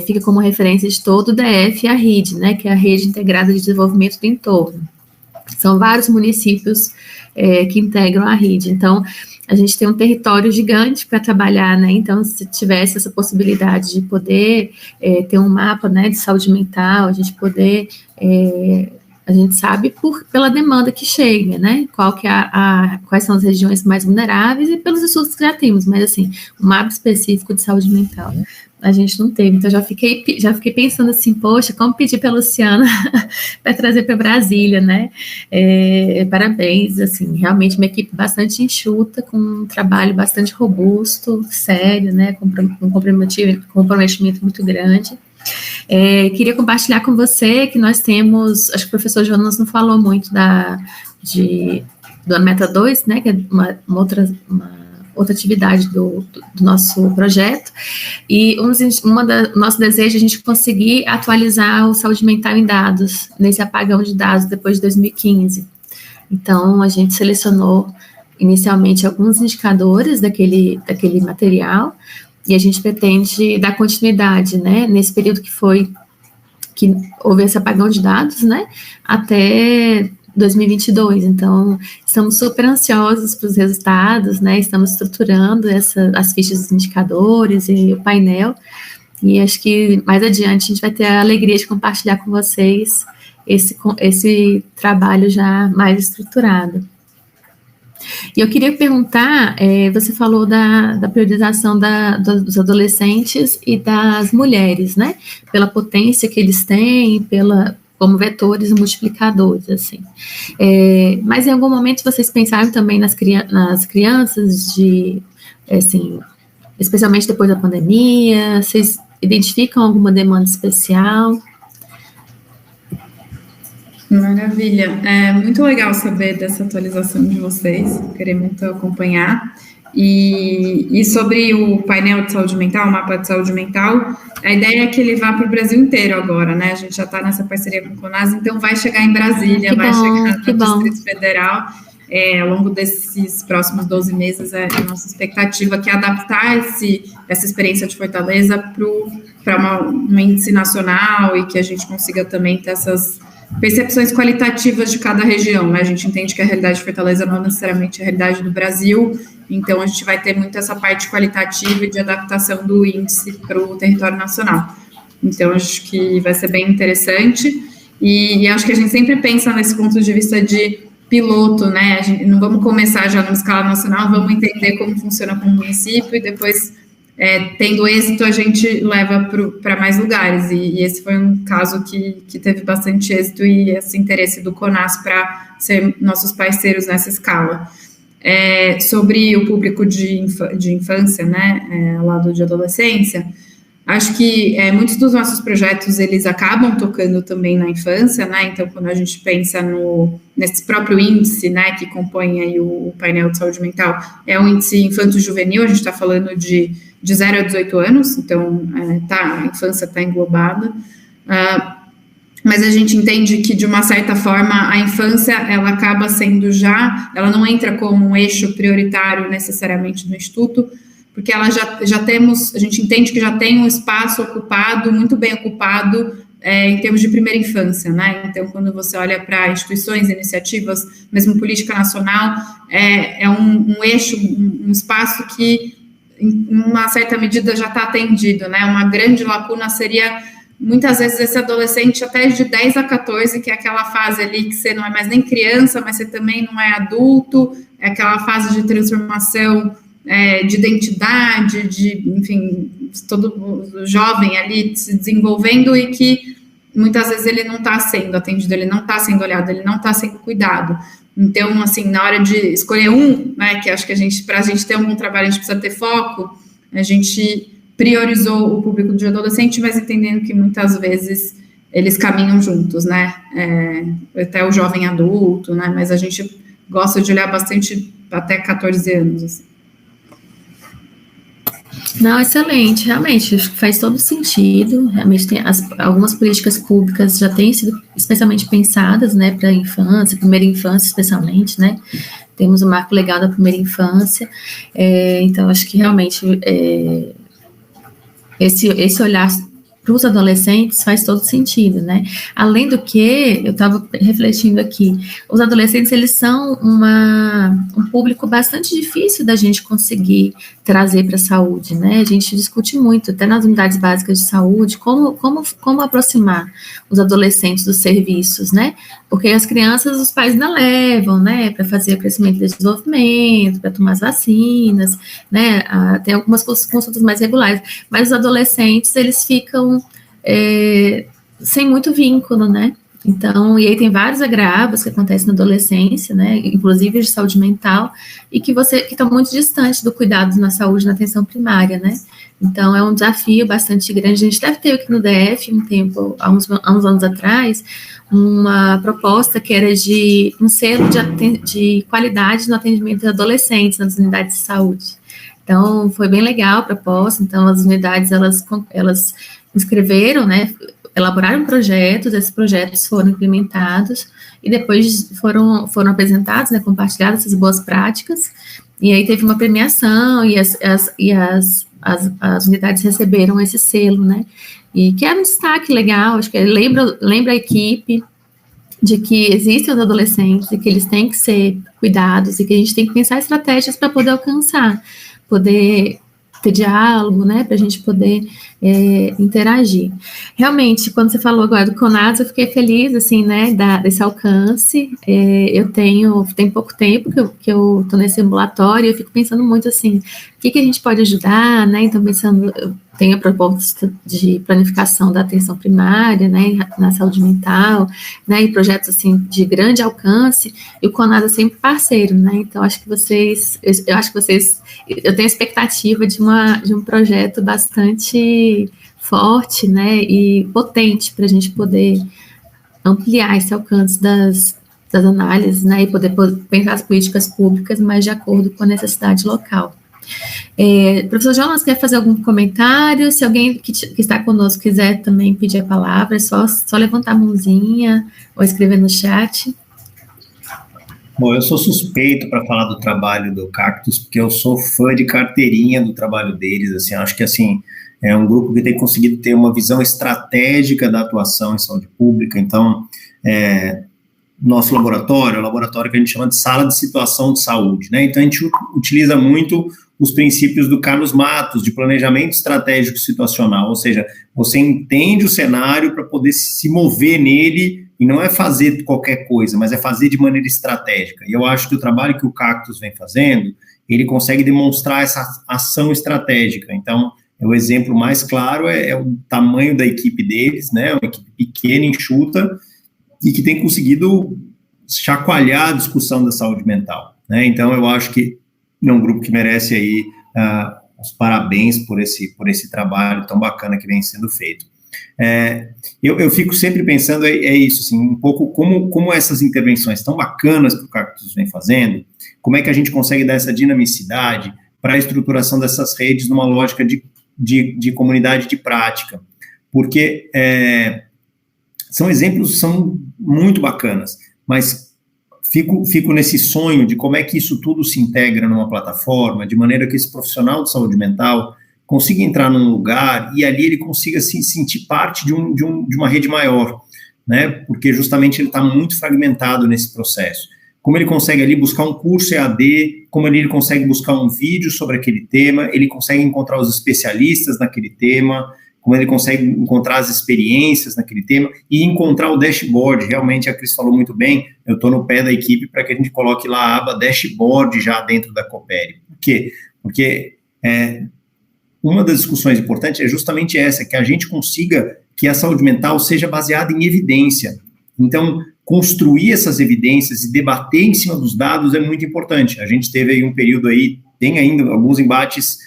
fica como referência de todo o DF e a RID, né? Que é a Rede Integrada de Desenvolvimento do Entorno. São vários municípios que integram a RID. Então, a gente tem um território gigante para trabalhar, né? Então, se tivesse essa possibilidade de poder ter um mapa, né, de saúde mental, a gente poder... a gente sabe pela demanda que chega, né? Quais são as regiões mais vulneráveis e pelos estudos que já temos, mas assim, um mapa específico de saúde mental a gente não teve. Então já fiquei pensando assim, poxa, como pedir para a Luciana para trazer para Brasília, né? Parabéns, assim, realmente uma equipe bastante enxuta, com um trabalho bastante robusto, sério, né? Com um comprometimento muito grande. Queria compartilhar com você que nós temos, acho que o professor Jonas não falou muito do Meta 2, né, que é uma outra atividade do nosso projeto, e nosso desejo é a gente conseguir atualizar o saúde mental em dados, nesse apagão de dados depois de 2015. Então, a gente selecionou inicialmente alguns indicadores daquele material, e a gente pretende dar continuidade, né, nesse período que houve esse apagão de dados, né, até 2022. Então, estamos super ansiosos para os resultados, né, estamos estruturando as fichas dos indicadores e o painel, e acho que mais adiante a gente vai ter a alegria de compartilhar com vocês esse trabalho já mais estruturado. E eu queria perguntar, você falou da priorização dos adolescentes e das mulheres, né? Pela potência que eles têm, como vetores multiplicadores, assim. Mas em algum momento vocês pensaram também nas crianças, assim, especialmente depois da pandemia? Vocês identificam alguma demanda especial? Maravilha, é muito legal saber dessa atualização de vocês, querer muito acompanhar. E sobre o painel de saúde mental, o mapa de saúde mental, a ideia é que ele vá para o Brasil inteiro agora, né? A gente já está nessa parceria com o CONAS, então vai chegar em Brasília, vai chegar no Distrito Federal. Ao longo desses próximos 12 meses, a nossa expectativa que é adaptar essa experiência de Fortaleza para um índice nacional e que a gente consiga também ter essas percepções qualitativas de cada região, né? A gente entende que a realidade de Fortaleza não necessariamente é a realidade do Brasil, então a gente vai ter muito essa parte qualitativa e de adaptação do índice para o território nacional. Então, acho que vai ser bem interessante, e acho que a gente sempre pensa nesse ponto de vista de piloto, né? A gente não vamos começar já numa escala nacional, vamos entender como funciona com o município, e depois, tendo êxito, a gente leva para mais lugares, e esse foi um caso que teve bastante êxito, e esse interesse do CONAS para ser nossos parceiros nessa escala. Sobre o público de infância, né, ao lado de adolescência, acho que muitos dos nossos projetos, eles acabam tocando também na infância, né, então quando a gente pensa nesse próprio índice, né, que compõe aí o painel de saúde mental, é um índice infanto-juvenil, a gente está falando de 0 a 18 anos, então a infância está englobada, mas a gente entende que, de uma certa forma, a infância, ela acaba sendo ela não entra como um eixo prioritário necessariamente no Instituto, porque ela a gente entende que já tem um espaço ocupado, muito bem ocupado, em termos de primeira infância, né? Então, quando você olha para instituições, iniciativas, mesmo política nacional, é um eixo, um espaço que, em uma certa medida, já está atendido, né? Uma grande lacuna seria, muitas vezes, esse adolescente até de 10 a 14, que é aquela fase ali que você não é mais nem criança, mas você também não é adulto, é aquela fase de transformação de identidade, enfim, todo jovem ali se desenvolvendo, e que muitas vezes ele não está sendo atendido, ele não está sendo olhado, ele não está sendo cuidado. Então, assim, na hora de escolher né, que acho que para a gente ter um bom trabalho, a gente precisa ter foco, a gente priorizou o público de adolescente, mas entendendo que muitas vezes eles caminham juntos, né, até o jovem adulto, né, mas a gente gosta de olhar bastante até 14 anos, assim. Não, excelente, realmente, acho que faz todo sentido, realmente algumas políticas públicas já têm sido especialmente pensadas, né, para a infância, primeira infância especialmente, né, temos o marco legal da primeira infância, então acho que realmente esse olhar para os adolescentes faz todo sentido, né? Além do que, eu estava refletindo aqui, os adolescentes, eles são um público bastante difícil da gente conseguir trazer para a saúde, né? A gente discute muito, até nas unidades básicas de saúde, como aproximar os adolescentes dos serviços, né? Porque as crianças, os pais ainda levam, né? Para fazer crescimento de desenvolvimento, para tomar as vacinas, né? Tem algumas consultas mais regulares, mas os adolescentes, eles ficam sem muito vínculo, né? Então, e aí tem vários agravos que acontecem na adolescência, né? Inclusive de saúde mental, e que estão muito distantes do cuidado na saúde, na atenção primária, né? Então, é um desafio bastante grande. A gente deve ter aqui no DF, há uns anos atrás, uma proposta que era de um selo de qualidade no atendimento de adolescentes nas unidades de saúde. Então, foi bem legal a proposta. Então, as unidades, elas inscreveram, né, elaboraram projetos, esses projetos foram implementados e depois foram apresentados, né, compartilhadas essas boas práticas, e aí teve uma premiação e as unidades receberam esse selo, né, e que é um destaque legal, acho que lembra a equipe de que existem os adolescentes e que eles têm que ser cuidados e que a gente tem que pensar estratégias para poder alcançar, poder ter diálogo, né, para a gente poder interagir. Realmente, quando você falou agora do CONAS, eu fiquei feliz, assim, né, desse alcance. Tem pouco tempo que eu estou nesse ambulatório, eu fico pensando muito, assim, o que a gente pode ajudar, né, então pensando, eu tenho a proposta de planificação da atenção primária, né, na saúde mental, né, e projetos, assim, de grande alcance, e o CONAS é sempre parceiro, né, então eu tenho expectativa de um projeto bastante forte, né, e potente para a gente poder ampliar esse alcance das análises, né, e poder pensar as políticas públicas mais de acordo com a necessidade local. Professor Jonas, quer fazer algum comentário? Se alguém que está conosco quiser também pedir a palavra, é só levantar a mãozinha ou escrever no chat. Bom, eu sou suspeito para falar do trabalho do Cactus, porque eu sou fã de carteirinha do trabalho deles, assim, acho que, assim, é um grupo que tem conseguido ter uma visão estratégica da atuação em saúde pública. Então, nosso laboratório é o laboratório que a gente chama de sala de situação de saúde, né, então a gente utiliza muito os princípios do Carlos Matos, de planejamento estratégico situacional, ou seja, você entende o cenário para poder se mover nele, e não é fazer qualquer coisa, mas é fazer de maneira estratégica. E eu acho que o trabalho que o Cactus vem fazendo, ele consegue demonstrar essa ação estratégica. Então, o exemplo mais claro é o tamanho da equipe deles, né, uma equipe pequena, enxuta, e que tem conseguido chacoalhar a discussão da saúde mental, né? Então, eu acho que é um grupo que merece aí os parabéns por esse trabalho tão bacana que vem sendo feito. Eu fico sempre pensando, isso, assim, um pouco como essas intervenções tão bacanas que o Cactus vem fazendo, como é que a gente consegue dar essa dinamicidade para a estruturação dessas redes numa lógica de comunidade de prática, porque são muito bacanas, mas fico nesse sonho de como é que isso tudo se integra numa plataforma, de maneira que esse profissional de saúde mental consiga entrar num lugar e ali ele consiga se sentir parte de uma rede maior, né, porque justamente ele está muito fragmentado nesse processo. Como ele consegue ali buscar um curso EAD, como ele consegue buscar um vídeo sobre aquele tema, ele consegue encontrar os especialistas naquele tema, como ele consegue encontrar as experiências naquele tema e encontrar o dashboard. Realmente, a Cris falou muito bem, eu estou no pé da equipe para que a gente coloque lá a aba dashboard já dentro da Coopere. Por quê? Porque uma das discussões importantes é justamente essa, que a gente consiga que a saúde mental seja baseada em evidência. Então, construir essas evidências e debater em cima dos dados é muito importante. A gente teve aí um período aí, tem ainda alguns embates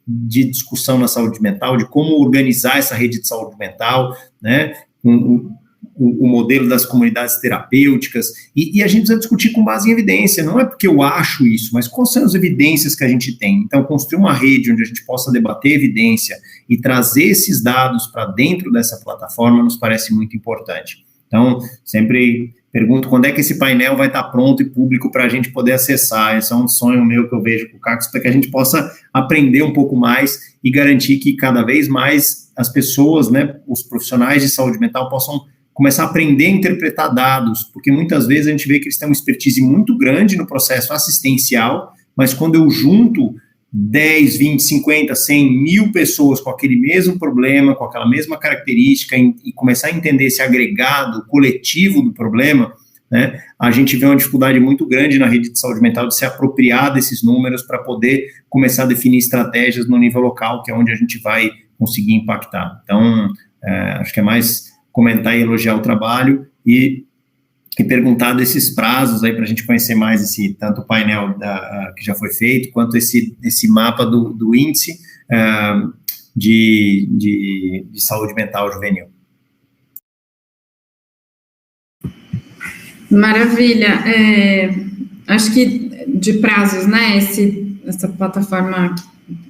de discussão na saúde mental, de como organizar essa rede de saúde mental, né, o modelo das comunidades terapêuticas, e a gente precisa discutir com base em evidência, não é porque eu acho isso, mas quais são as evidências que a gente tem. Então, construir uma rede onde a gente possa debater evidência e trazer esses dados para dentro dessa plataforma nos parece muito importante. Então, sempre pergunto quando é que esse painel vai estar pronto e público para a gente poder acessar. Esse é um sonho meu que eu vejo com o Cactus, para que a gente possa aprender um pouco mais e garantir que cada vez mais as pessoas, né, os profissionais de saúde mental possam começar a aprender a interpretar dados, porque muitas vezes a gente vê que eles têm uma expertise muito grande no processo assistencial, mas quando eu junto 10, 20, 50, 100, 1000 pessoas com aquele mesmo problema, com aquela mesma característica, e começar a entender esse agregado coletivo do problema, né, a gente vê uma dificuldade muito grande na rede de saúde mental de se apropriar desses números para poder começar a definir estratégias no nível local, que é onde a gente vai conseguir impactar. Então, acho que é mais comentar e elogiar o trabalho e perguntar desses prazos aí para a gente conhecer mais esse, tanto o painel que já foi feito, quanto esse mapa do índice de saúde mental juvenil. Maravilha. Acho que de prazos, né, essa plataforma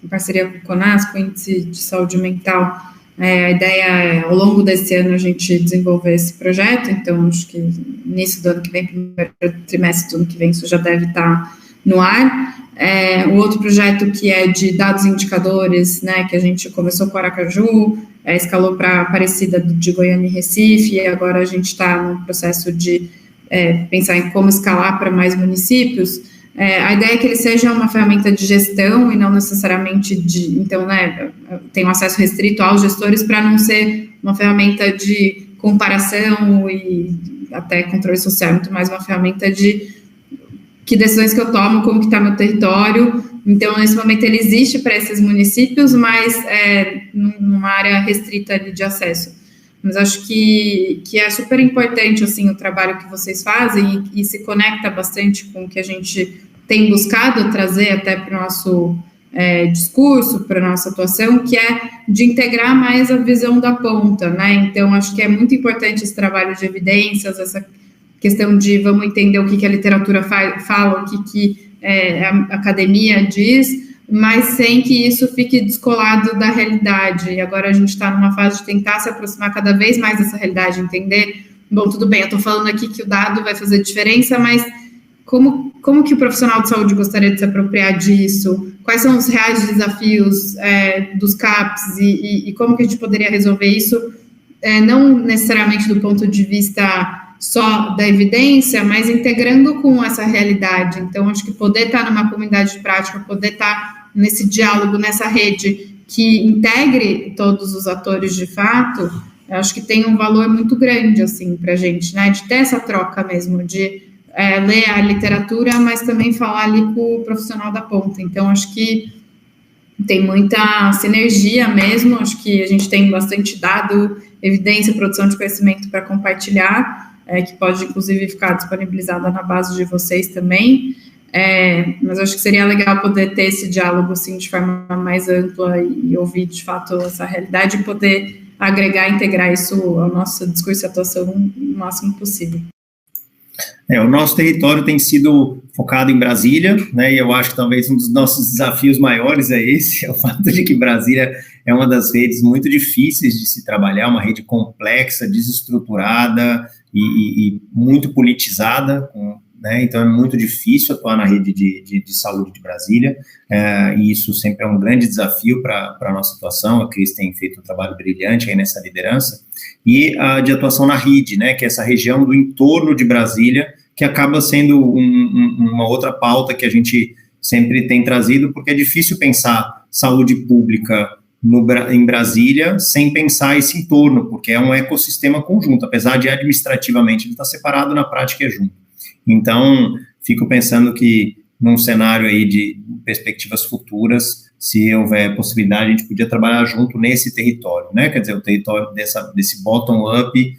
em parceria com o CONASP, o Índice de Saúde Mental, a ideia é, ao longo desse ano, a gente desenvolver esse projeto, então acho que início do ano que vem, primeiro trimestre do ano que vem, isso já deve estar no ar. O outro projeto que é de dados indicadores, né, que a gente começou com Aracaju, escalou para Aparecida de Goiânia e Recife, e agora a gente está no processo de pensar em como escalar para mais municípios. A ideia é que ele seja uma ferramenta de gestão e não necessariamente então, né, tem um acesso restrito aos gestores para não ser uma ferramenta de comparação e até controle social, muito mais uma ferramenta de que decisões que eu tomo, como que está meu território. Então, nesse momento, ele existe para esses municípios, mas numa área restrita ali de acesso. Mas acho que é super importante, assim, o trabalho que vocês fazem e se conecta bastante com o que a gente tem buscado trazer até para o nosso discurso, para a nossa atuação, que é de integrar mais a visão da ponta, né? Então, acho que é muito importante esse trabalho de evidências, essa questão de vamos entender o que a literatura fala, o que a academia diz, mas sem que isso fique descolado da realidade. E agora a gente está numa fase de tentar se aproximar cada vez mais dessa realidade, entender, bom, tudo bem, eu estou falando aqui que o dado vai fazer diferença, mas como que o profissional de saúde gostaria de se apropriar disso? Quais são os reais desafios dos CAPs e como que a gente poderia resolver isso, não necessariamente do ponto de vista só da evidência, mas integrando com essa realidade. Então, acho que poder estar numa comunidade de prática, poder estar nesse diálogo, nessa rede que integre todos os atores de fato, acho que tem um valor muito grande, assim, para a gente, né, de ter essa troca mesmo, de ler a literatura, mas também falar ali com o profissional da ponta. Então, acho que tem muita sinergia mesmo, acho que a gente tem bastante dado, evidência, produção de conhecimento para compartilhar, que pode, inclusive, ficar disponibilizada na base de vocês também, mas acho que seria legal poder ter esse diálogo, assim, de forma mais ampla e ouvir, de fato, essa realidade e poder agregar, integrar isso ao nosso discurso e atuação o máximo possível. O nosso território tem sido focado em Brasília, né, e eu acho que talvez um dos nossos desafios maiores é esse, é o fato de que Brasília é uma das redes muito difíceis de se trabalhar, uma rede complexa, desestruturada e muito politizada, né, então é muito difícil atuar na rede de saúde de Brasília, e isso sempre é um grande desafio para a nossa atuação. A Cris tem feito um trabalho brilhante aí nessa liderança, e de atuação na rede, né, que é essa região do entorno de Brasília, que acaba sendo uma outra pauta que a gente sempre tem trazido, porque é difícil pensar saúde pública em Brasília sem pensar esse entorno, porque é um ecossistema conjunto, apesar de administrativamente ele estar separado, na prática é junto. Então, fico pensando que num cenário aí de perspectivas futuras, se houver possibilidade, a gente podia trabalhar junto nesse território, né? Quer dizer, o território desse bottom-up,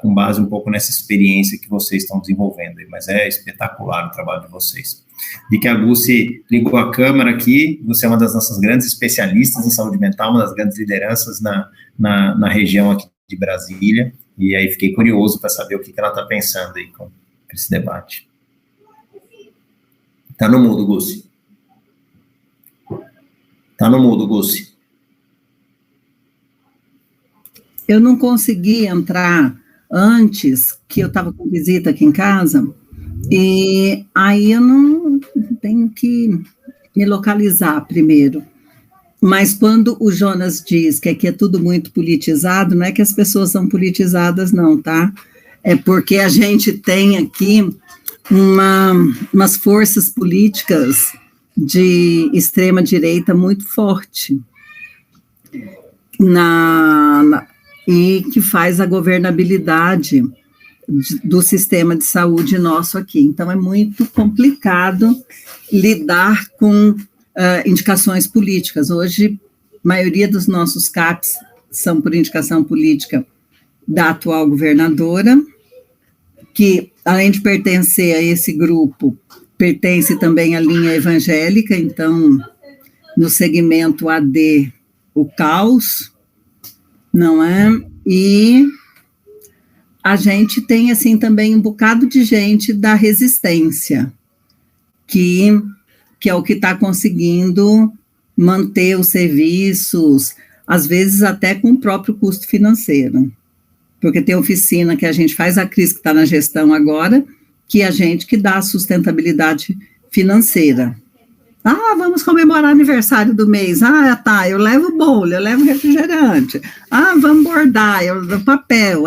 com base um pouco nessa experiência que vocês estão desenvolvendo aí, mas é espetacular o trabalho de vocês. Vi que a Gussi ligou a câmera aqui, você é uma das nossas grandes especialistas em saúde mental, uma das grandes lideranças na região aqui de Brasília, e aí fiquei curioso para saber o que ela está pensando aí com esse debate. Está no mudo, Gussi. Está no mudo, Gussi. Eu não consegui entrar antes, que eu estava com visita aqui em casa, e aí eu não tenho que me localizar primeiro. Mas quando o Jonas diz que aqui é tudo muito politizado, não é que as pessoas são politizadas, não, tá? É porque a gente tem aqui umas forças políticas de extrema-direita muito forte, e que faz a governabilidade do sistema de saúde nosso aqui. Então, é muito complicado lidar com indicações políticas. Hoje, a maioria dos nossos CAPs são por indicação política da atual governadora, que, além de pertencer a esse grupo, pertence também à linha evangélica, então, no segmento AD, o caos, não é? E a gente tem, assim, também um bocado de gente da resistência, que é o que está conseguindo manter os serviços, às vezes até com o próprio custo financeiro. Porque tem oficina que a gente faz, a Cris que está na gestão agora, que é a gente que dá a sustentabilidade financeira. Ah, vamos comemorar aniversário do mês. Ah, tá, eu levo bolo, eu levo refrigerante. Ah, vamos bordar, eu levo papel,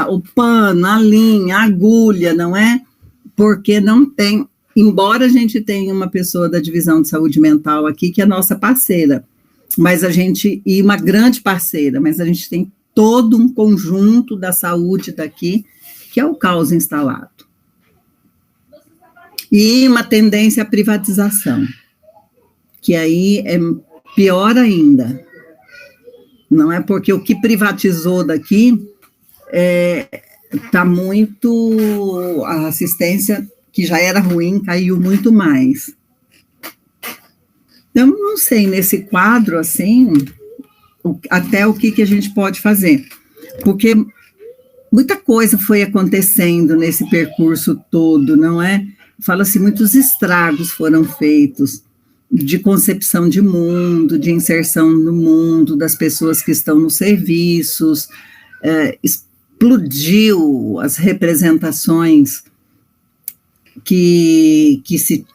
o pano, a linha, a agulha, não é? Porque não tem, embora a gente tenha uma pessoa da divisão de saúde mental aqui, que é nossa parceira, e uma grande parceira, mas a gente tem todo um conjunto da saúde daqui, que é o caos instalado. E uma tendência à privatização, que aí é pior ainda. Não é porque o que privatizou daqui está muito... A assistência, que já era ruim, caiu muito mais. Eu não sei, nesse quadro, assim, até o que a gente pode fazer. Porque muita coisa foi acontecendo nesse percurso todo, não é? Fala-se, muitos estragos foram feitos de concepção de mundo, de inserção no mundo, das pessoas que estão nos serviços, explodiu as representações que se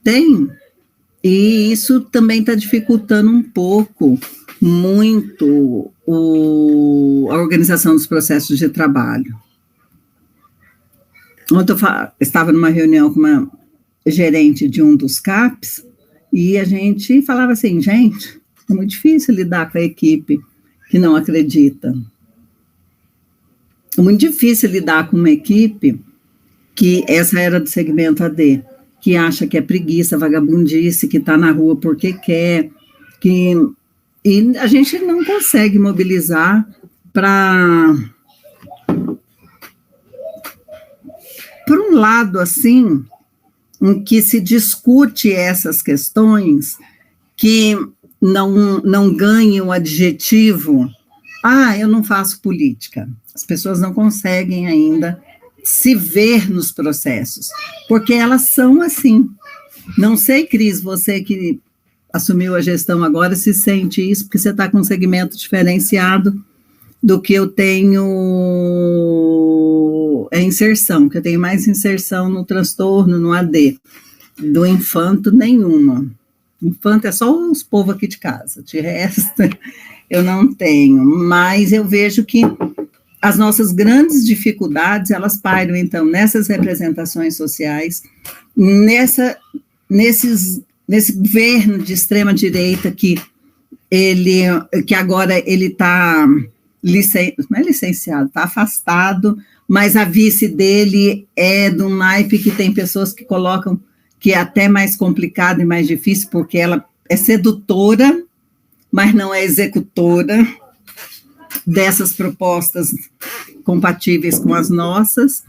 tem, e isso também está dificultando um pouco, muito, a organização dos processos de trabalho. Ontem eu estava numa reunião com uma gerente de um dos CAPs, e a gente falava assim, gente, é muito difícil lidar com a equipe que não acredita. É muito difícil lidar com uma equipe que, essa era do segmento AD, que acha que é preguiça, vagabundice, que está na rua porque quer, e a gente não consegue mobilizar para... Por um lado, assim, em que se discute essas questões que não ganham o adjetivo, eu não faço política. As pessoas não conseguem ainda se ver nos processos, porque elas são assim. Não sei, Cris, você que assumiu a gestão agora, se sente isso, porque você está com um segmento diferenciado do que eu tenho inserção, que eu tenho mais inserção no transtorno, no AD. Do infanto, nenhuma. Infanto é só os povos aqui de casa, de resto eu não tenho, mas eu vejo que as nossas grandes dificuldades, elas pairam, então, nessas representações sociais, nesse governo de extrema-direita que agora ele está... não é licenciado, está afastado, mas a vice dele é de um naipe que tem pessoas que colocam que é até mais complicado e mais difícil, porque ela é sedutora, mas não é executora dessas propostas compatíveis com as nossas,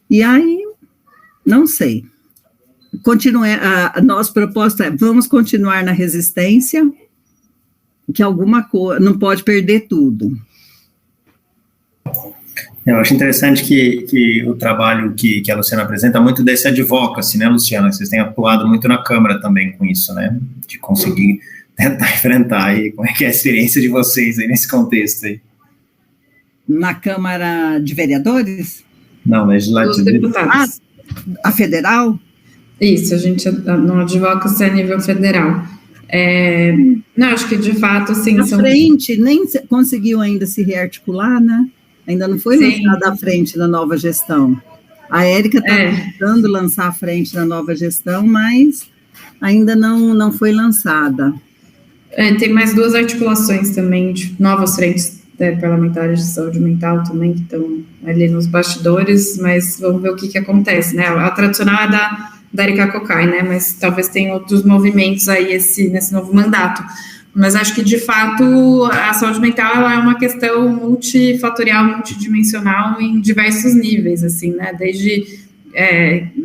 e aí, não sei. A nossa proposta é, vamos continuar na resistência, que alguma coisa, não pode perder tudo. Eu acho interessante que o trabalho que a Luciana apresenta muito desse advocacy, né, Luciana? Vocês têm atuado muito na Câmara também com isso, né? De conseguir tentar enfrentar aí. Como é que é a experiência de vocês aí nesse contexto aí? na Câmara de Vereadores? Não, legislativo. Dos deputados. A federal? Isso, a gente não advoca a nível federal. Não, acho que de fato, assim... A frente nem conseguiu ainda se rearticular, né? Ainda não foi lançada a frente da nova gestão. A Érica está tentando lançar a frente da nova gestão, mas ainda não foi lançada. Tem mais 2 articulações também, de novas frentes parlamentares de saúde mental também, que estão ali nos bastidores, mas vamos ver o que acontece, né? A tradicional é da Érica Cocai, né? Mas talvez tenha outros movimentos aí nesse novo mandato. Mas acho que, de fato, a saúde mental ela é uma questão multifatorial, multidimensional em diversos níveis, assim, né? Desde...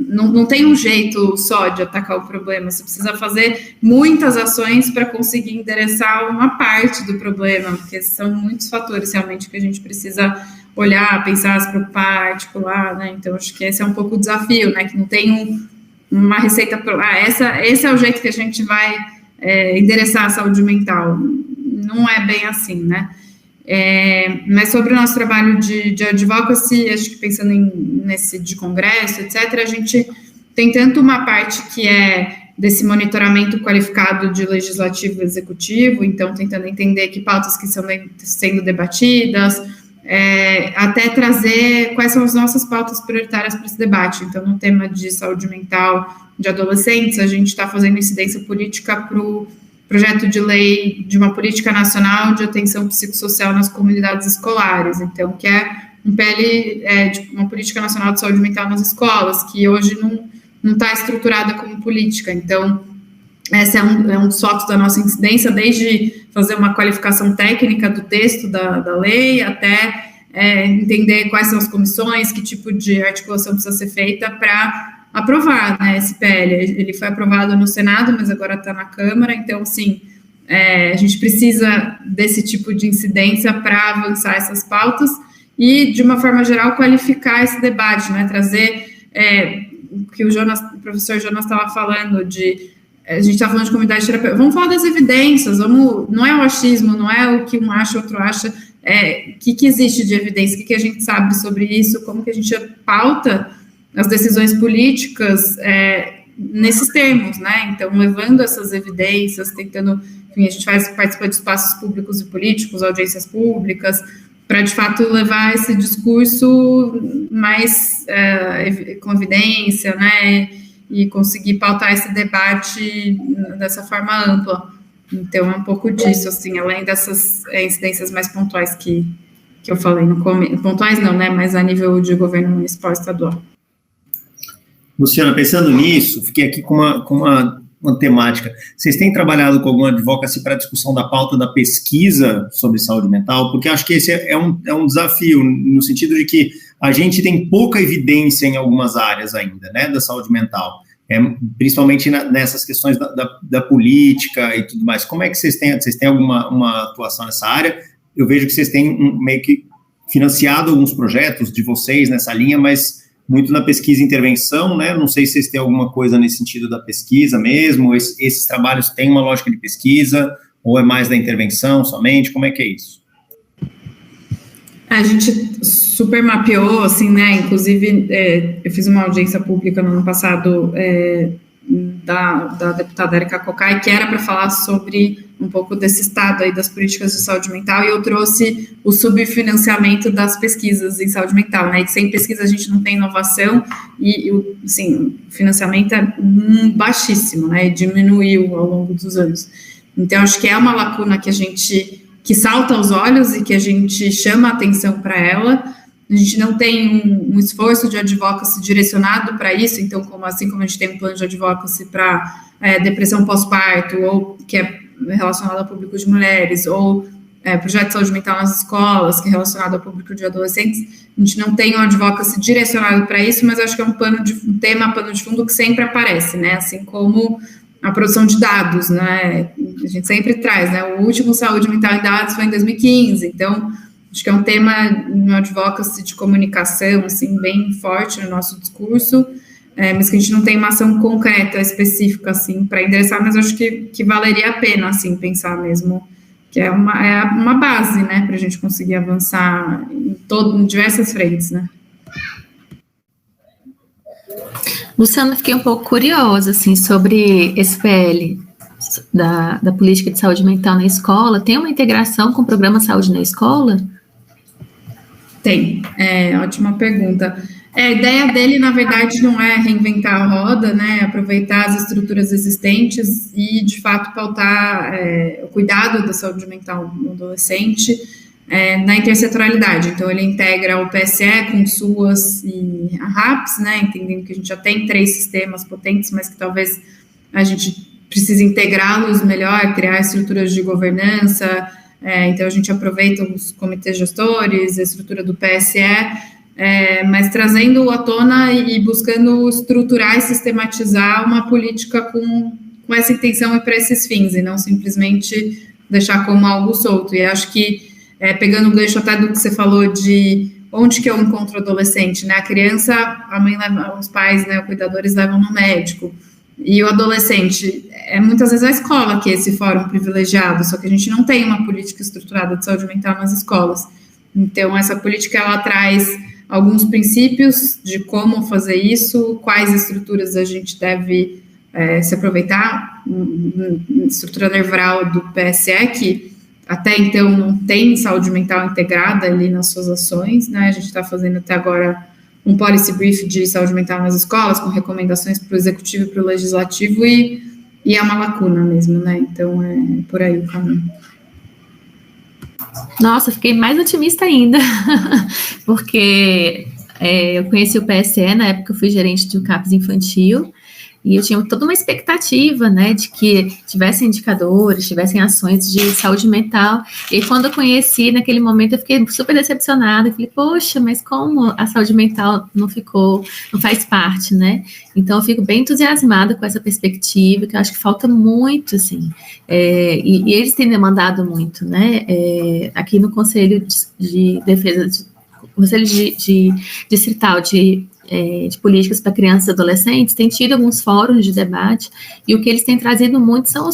não tem um jeito só de atacar o problema, você precisa fazer muitas ações para conseguir endereçar uma parte do problema, porque são muitos fatores realmente que a gente precisa olhar, pensar, se preocupar, articular, né? Então, acho que esse é um pouco o desafio, né? Que não tem uma receita, esse é o jeito que a gente vai endereçar a saúde mental. Não é bem assim, né? Mas sobre o nosso trabalho de advocacy, acho que pensando nesse de congresso, etc., a gente tem tanto uma parte que é desse monitoramento qualificado de legislativo e executivo, então tentando entender que pautas que estão sendo debatidas, até trazer quais são as nossas pautas prioritárias para esse debate. Então, no tema de saúde mental de adolescentes, a gente está fazendo incidência política para o projeto de lei de uma política nacional de atenção psicossocial nas comunidades escolares, então, que é um PL, de uma política nacional de saúde mental nas escolas, que hoje não está estruturada como política. Então, esse é um dos focos da nossa incidência, desde fazer uma qualificação técnica do texto da lei, até entender quais são as comissões, que tipo de articulação precisa ser feita para aprovar, né, esse PL. Ele foi aprovado no Senado, mas agora está na Câmara, então, assim, a gente precisa desse tipo de incidência para avançar essas pautas e, de uma forma geral, qualificar esse debate, né, trazer o que o professor Jonas estava falando a gente está falando de comunidade terapêutica, vamos falar das evidências, não é o achismo, não é o que um acha, outro acha, o que existe de evidência, o que a gente sabe sobre isso, como que a gente pauta as decisões políticas nesses termos, né? Então, levando essas evidências, tentando, enfim, a gente participa de espaços públicos e políticos, audiências públicas, para, de fato, levar esse discurso mais com evidência, né? E conseguir pautar esse debate dessa forma ampla. Então, é um pouco disso, assim, além dessas incidências mais pontuais que eu falei no começo. Pontuais não, né? Mas a nível de governo municipal e estadual. Luciana, pensando nisso, fiquei aqui com uma temática. Vocês têm trabalhado com alguma advocacy para a discussão da pauta da pesquisa sobre saúde mental? Porque acho que esse é um desafio, no sentido de que a gente tem pouca evidência em algumas áreas ainda, né, da saúde mental, principalmente nessas questões da política e tudo mais. Como é que vocês têm uma atuação nessa área? Eu vejo que vocês têm meio que financiado alguns projetos de vocês nessa linha, mas muito na pesquisa e intervenção, né? Não sei se vocês têm alguma coisa nesse sentido da pesquisa mesmo, esses trabalhos têm uma lógica de pesquisa, ou é mais da intervenção somente? Como é que é isso? A gente super mapeou, assim, né? Inclusive, eu fiz uma audiência pública no ano passado da deputada Érica Cocai, que era para falar sobre um pouco desse estado aí das políticas de saúde mental, e eu trouxe o subfinanciamento das pesquisas em saúde mental, né? E sem pesquisa a gente não tem inovação, e assim, o financiamento é baixíssimo, né? E diminuiu ao longo dos anos. Então, acho que é uma lacuna que salta aos olhos e que a gente chama a atenção para ela. A gente não tem um esforço de advocacy direcionado para isso, então, assim como a gente tem um plano de advocacy para depressão pós-parto, ou que é relacionado ao público de mulheres, ou projeto de saúde mental nas escolas, que é relacionado ao público de adolescentes, a gente não tem um advocacy direcionado para isso, mas acho que é um pano de fundo que sempre aparece, né, assim como a produção de dados, né, a gente sempre traz, né, o último saúde mental em dados foi em 2015, então, acho que é um tema no advocacy de comunicação, assim, bem forte no nosso discurso, mas que a gente não tem uma ação concreta, específica, assim, para endereçar, mas acho que valeria a pena, assim, pensar mesmo que é uma base, né, para a gente conseguir avançar em diversas frentes, né. Luciana, fiquei um pouco curiosa, assim, sobre esse PL da política de saúde mental na escola. Tem uma integração com o programa Saúde na Escola? Tem, ótima pergunta. A ideia dele, na verdade, não é reinventar a roda, né, aproveitar as estruturas existentes e, de fato, pautar o cuidado da saúde mental no adolescente na intersetorialidade. Então, ele integra o PSE com SUAS e a RAPS, né, entendendo que a gente já tem 3 sistemas potentes, mas que talvez a gente precise integrá-los melhor, criar estruturas de governança. Então, a gente aproveita os comitês gestores, a estrutura do PSE, mas trazendo à tona e buscando estruturar e sistematizar uma política com essa intenção e para esses fins, e não simplesmente deixar como algo solto. E acho que, pegando o gancho até do que você falou de onde que eu encontro o adolescente, né? A criança, a mãe leva, os pais, né, os cuidadores levam no médico, e o adolescente, muitas vezes a escola que é esse fórum privilegiado, só que a gente não tem uma política estruturada de saúde mental nas escolas. Então, essa política, ela traz alguns princípios de como fazer isso, quais estruturas a gente deve se aproveitar, estrutura neural do PSE, que até então não tem saúde mental integrada ali nas suas ações, né? A gente está fazendo até agora um policy brief de saúde mental nas escolas, com recomendações para o executivo e para o legislativo, e é uma lacuna mesmo, né? Então, é por aí o caminho. Nossa, fiquei mais otimista ainda, porque eu conheci o PSE na época que eu fui gerente de um CAPS infantil, e eu tinha toda uma expectativa, né, de que tivessem indicadores, tivessem ações de saúde mental, e quando eu conheci, naquele momento, eu fiquei super decepcionada, falei, poxa, mas como a saúde mental não faz parte, né? Então, eu fico bem entusiasmada com essa perspectiva, que eu acho que falta muito, assim, e eles têm demandado muito, né, aqui no Conselho de Defesa, Conselho de Distrital de políticas para crianças e adolescentes, tem tido alguns fóruns de debate, e o que eles têm trazido muito são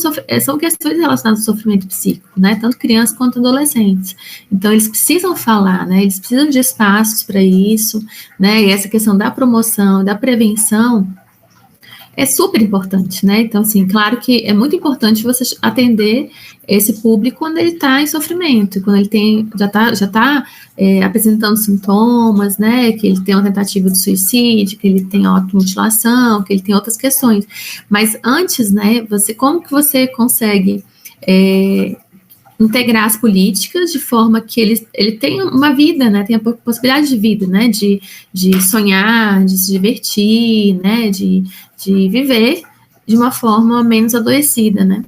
questões relacionadas ao sofrimento psíquico, né, tanto crianças quanto adolescentes. Então, eles precisam falar, né, eles precisam de espaços para isso, né, e essa questão da promoção, da prevenção, é super importante, né? Então, assim, claro que é muito importante você atender esse público quando ele está em sofrimento, quando ele já está apresentando sintomas, né? Que ele tem uma tentativa de suicídio, que ele tem automutilação, que ele tem outras questões. Mas antes, né? Como que você consegue integrar as políticas de forma que ele tenha uma vida, né, tenha possibilidade de vida, né, de sonhar, de se divertir, né, de viver de uma forma menos adoecida, né.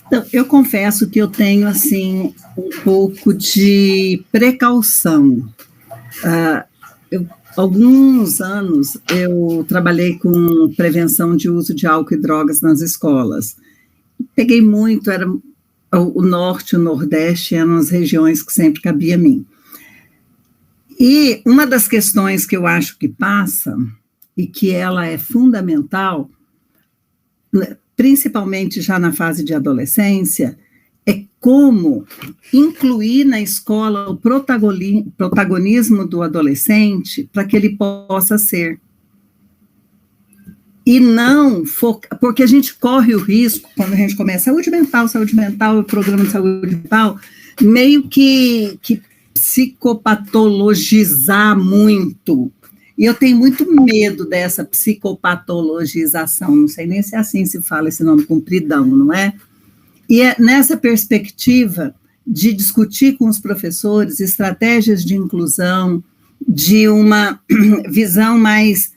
Então, eu confesso que eu tenho, assim, um pouco de precaução. Alguns anos eu trabalhei com prevenção de uso de álcool e drogas nas escolas. Peguei muito, era o norte, o nordeste, eram as regiões que sempre cabia a mim. E uma das questões que eu acho que passa, e que ela é fundamental, principalmente já na fase de adolescência, é como incluir na escola o protagonismo do adolescente para que ele possa ser. E não focar, porque a gente corre o risco, quando a gente começa saúde mental, o programa de saúde mental, meio que psicopatologizar muito. E eu tenho muito medo dessa psicopatologização, não sei nem se assim se fala esse nome compridão, não é? E é nessa perspectiva de discutir com os professores estratégias de inclusão, de uma visão mais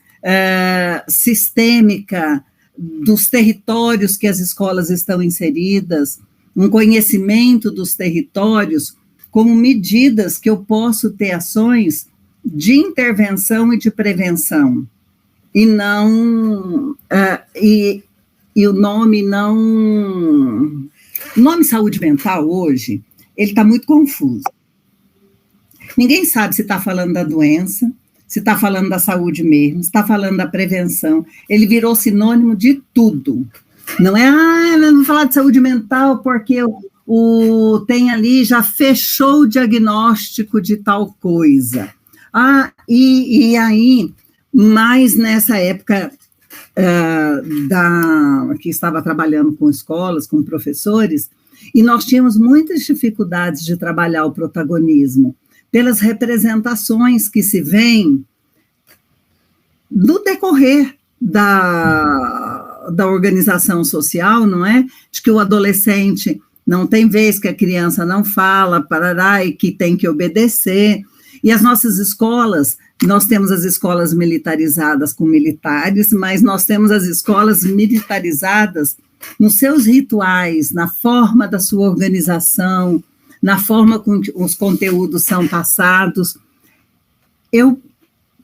sistêmica dos territórios que as escolas estão inseridas, um conhecimento dos territórios, como medidas que eu posso ter ações de intervenção e de prevenção, e não, e o nome não, o nome saúde mental hoje, ele está muito confuso. Ninguém sabe se está falando da doença, se está falando da saúde mesmo, se está falando da prevenção, ele virou sinônimo de tudo. Não é, vamos falar de saúde mental porque tem ali, já fechou o diagnóstico de tal coisa. E aí, mais nessa época que estava trabalhando com escolas, com professores, e nós tínhamos muitas dificuldades de trabalhar o protagonismo, pelas representações que se vêem no decorrer da organização social, não é? De que o adolescente não tem vez, que a criança não fala, parará, e que tem que obedecer. E as nossas escolas, nós temos as escolas militarizadas com militares, mas nós temos as escolas militarizadas nos seus rituais, na forma da sua organização, na forma como os conteúdos são passados. Eu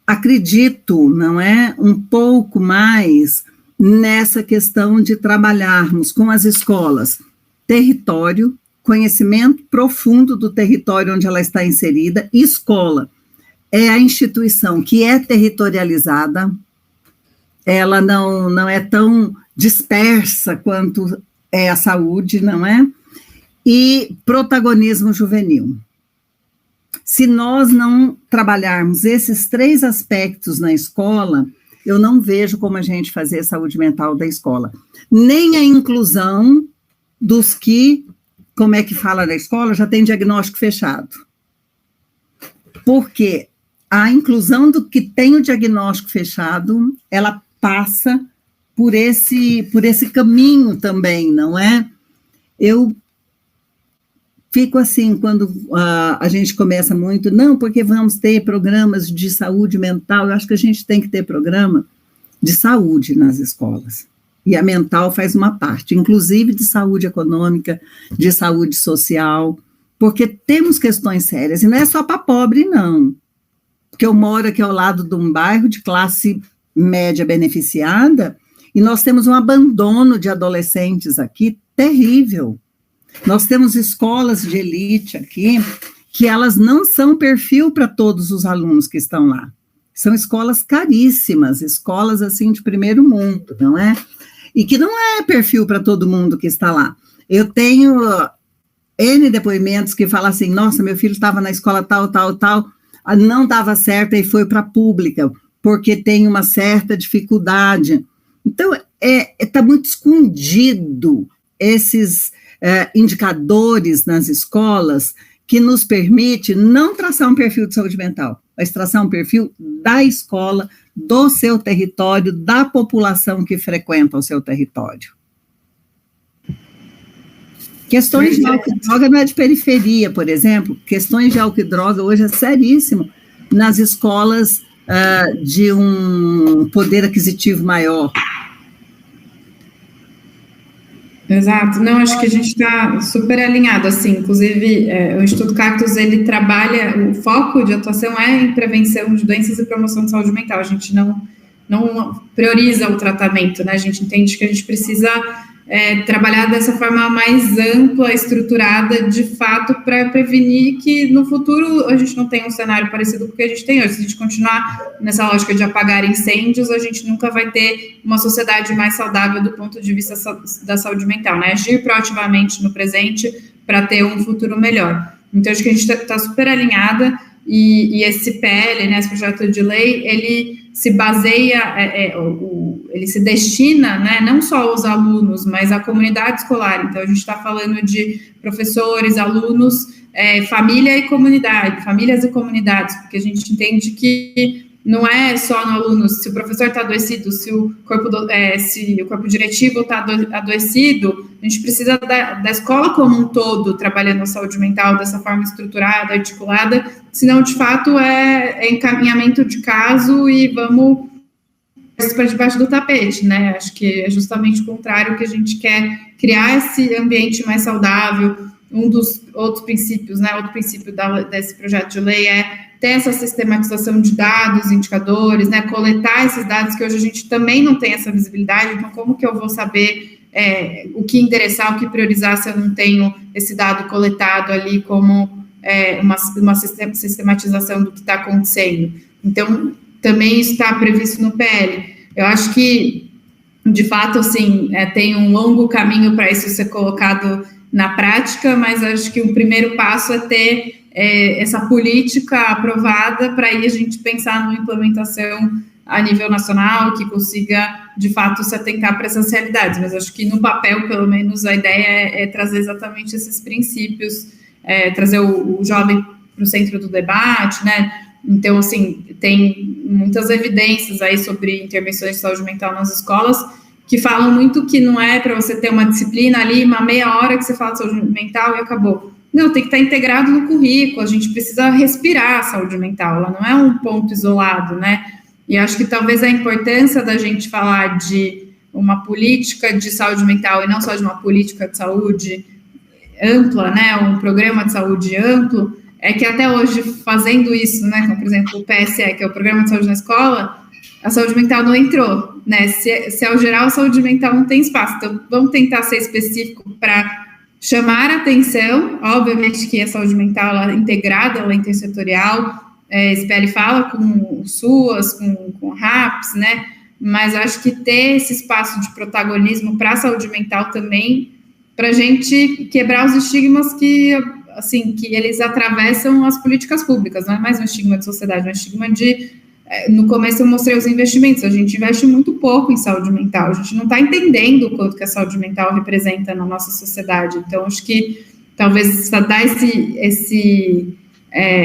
acredito, não é, um pouco mais nessa questão de trabalharmos com as escolas território, conhecimento profundo do território onde ela está inserida. Escola é a instituição que é territorializada, ela não é tão dispersa quanto é a saúde, não é? E protagonismo juvenil. Se nós não trabalharmos esses 3 aspectos na escola, eu não vejo como a gente fazer a saúde mental da escola. Nem a inclusão dos que, como é que fala na escola, já tem diagnóstico fechado. Porque a inclusão do que tem o diagnóstico fechado, ela passa por esse caminho também, não é? Eu fico assim, quando a gente começa muito, não, porque vamos ter programas de saúde mental, eu acho que a gente tem que ter programa de saúde nas escolas. E a mental faz uma parte, inclusive de saúde econômica, de saúde social, porque temos questões sérias, e não é só para pobre, não. Porque eu moro aqui ao lado de um bairro de classe média beneficiada, e nós temos um abandono de adolescentes aqui terrível. Nós temos escolas de elite aqui, que elas não são perfil para todos os alunos que estão lá. São escolas caríssimas, escolas assim de primeiro mundo, não é? E que não é perfil para todo mundo que está lá. Eu tenho N depoimentos que falam assim, nossa, meu filho estava na escola tal, não dava certo e foi para a pública, porque tem uma certa dificuldade. Então, está muito escondido esses indicadores nas escolas que nos permite não traçar um perfil de saúde mental, mas traçar um perfil da escola, do seu território, da população que frequenta o seu território. Questões de álcool e droga não é de periferia, por exemplo, questões de álcool e droga hoje é seríssimo nas escolas de um poder aquisitivo maior. Exato, não, acho que a gente está super alinhado, assim, inclusive o Instituto Cactus, ele trabalha, o foco de atuação é em prevenção de doenças e promoção de saúde mental, a gente não prioriza o tratamento, né, a gente entende que a gente precisa trabalhar dessa forma mais ampla, estruturada, de fato, para prevenir que no futuro a gente não tenha um cenário parecido com o que a gente tem hoje. Se a gente continuar nessa lógica de apagar incêndios, a gente nunca vai ter uma sociedade mais saudável do ponto de vista da saúde mental, né? Agir proativamente no presente para ter um futuro melhor. Então, acho que a gente está super alinhada e esse PL, né, esse projeto de lei, ele se baseia, ele se destina, né, não só aos alunos, mas à comunidade escolar. Então, a gente está falando de professores, alunos, famílias e comunidades, porque a gente entende que não é só no aluno, se o professor está adoecido, se o corpo diretivo está adoecido, a gente precisa da escola como um todo, trabalhando a saúde mental dessa forma estruturada, articulada, senão, de fato, é encaminhamento de caso e vamos para debaixo do tapete, né? Acho que é justamente o contrário que a gente quer, criar esse ambiente mais saudável. Um dos outros princípios, né? Outro princípio desse projeto de lei é ter essa sistematização de dados, indicadores, né? Coletar esses dados que hoje a gente também não tem essa visibilidade. Então, como que eu vou saber o que endereçar, o que priorizar se eu não tenho esse dado coletado ali como uma sistematização do que está acontecendo? Então, também está previsto no PL. Eu acho que de fato, assim, tem um longo caminho para isso ser colocado na prática, mas acho que o primeiro passo é ter essa política aprovada para aí a gente pensar numa implementação a nível nacional que consiga, de fato, se atentar para essas realidades. Mas acho que no papel, pelo menos, a ideia é trazer exatamente esses princípios, trazer o jovem para o centro do debate, né? Então, assim, tem muitas evidências aí sobre intervenções de saúde mental nas escolas que falam muito que não é para você ter uma disciplina ali, uma meia hora que você fala de saúde mental e acabou. Não, tem que estar integrado no currículo, a gente precisa respirar a saúde mental, ela não é um ponto isolado, né? E acho que talvez a importância da gente falar de uma política de saúde mental e não só de uma política de saúde ampla, né, um programa de saúde amplo, é que até hoje, fazendo isso, né, como, por exemplo, o PSE, que é o Programa de Saúde na Escola, a saúde mental não entrou, né, se ao geral a saúde mental não tem espaço, então vamos tentar ser específico para chamar a atenção, obviamente que a saúde mental ela é integrada, ela é intersetorial, SPL fala com o SUAS, com o RAPS, né, mas eu acho que ter esse espaço de protagonismo para a saúde mental também, para a gente quebrar os estigmas que, assim, que eles atravessam as políticas públicas, não é mais um estigma de sociedade, é um estigma de, no começo eu mostrei os investimentos, a gente investe muito pouco em saúde mental, a gente não está entendendo o quanto que a saúde mental representa na nossa sociedade, então acho que talvez dar esse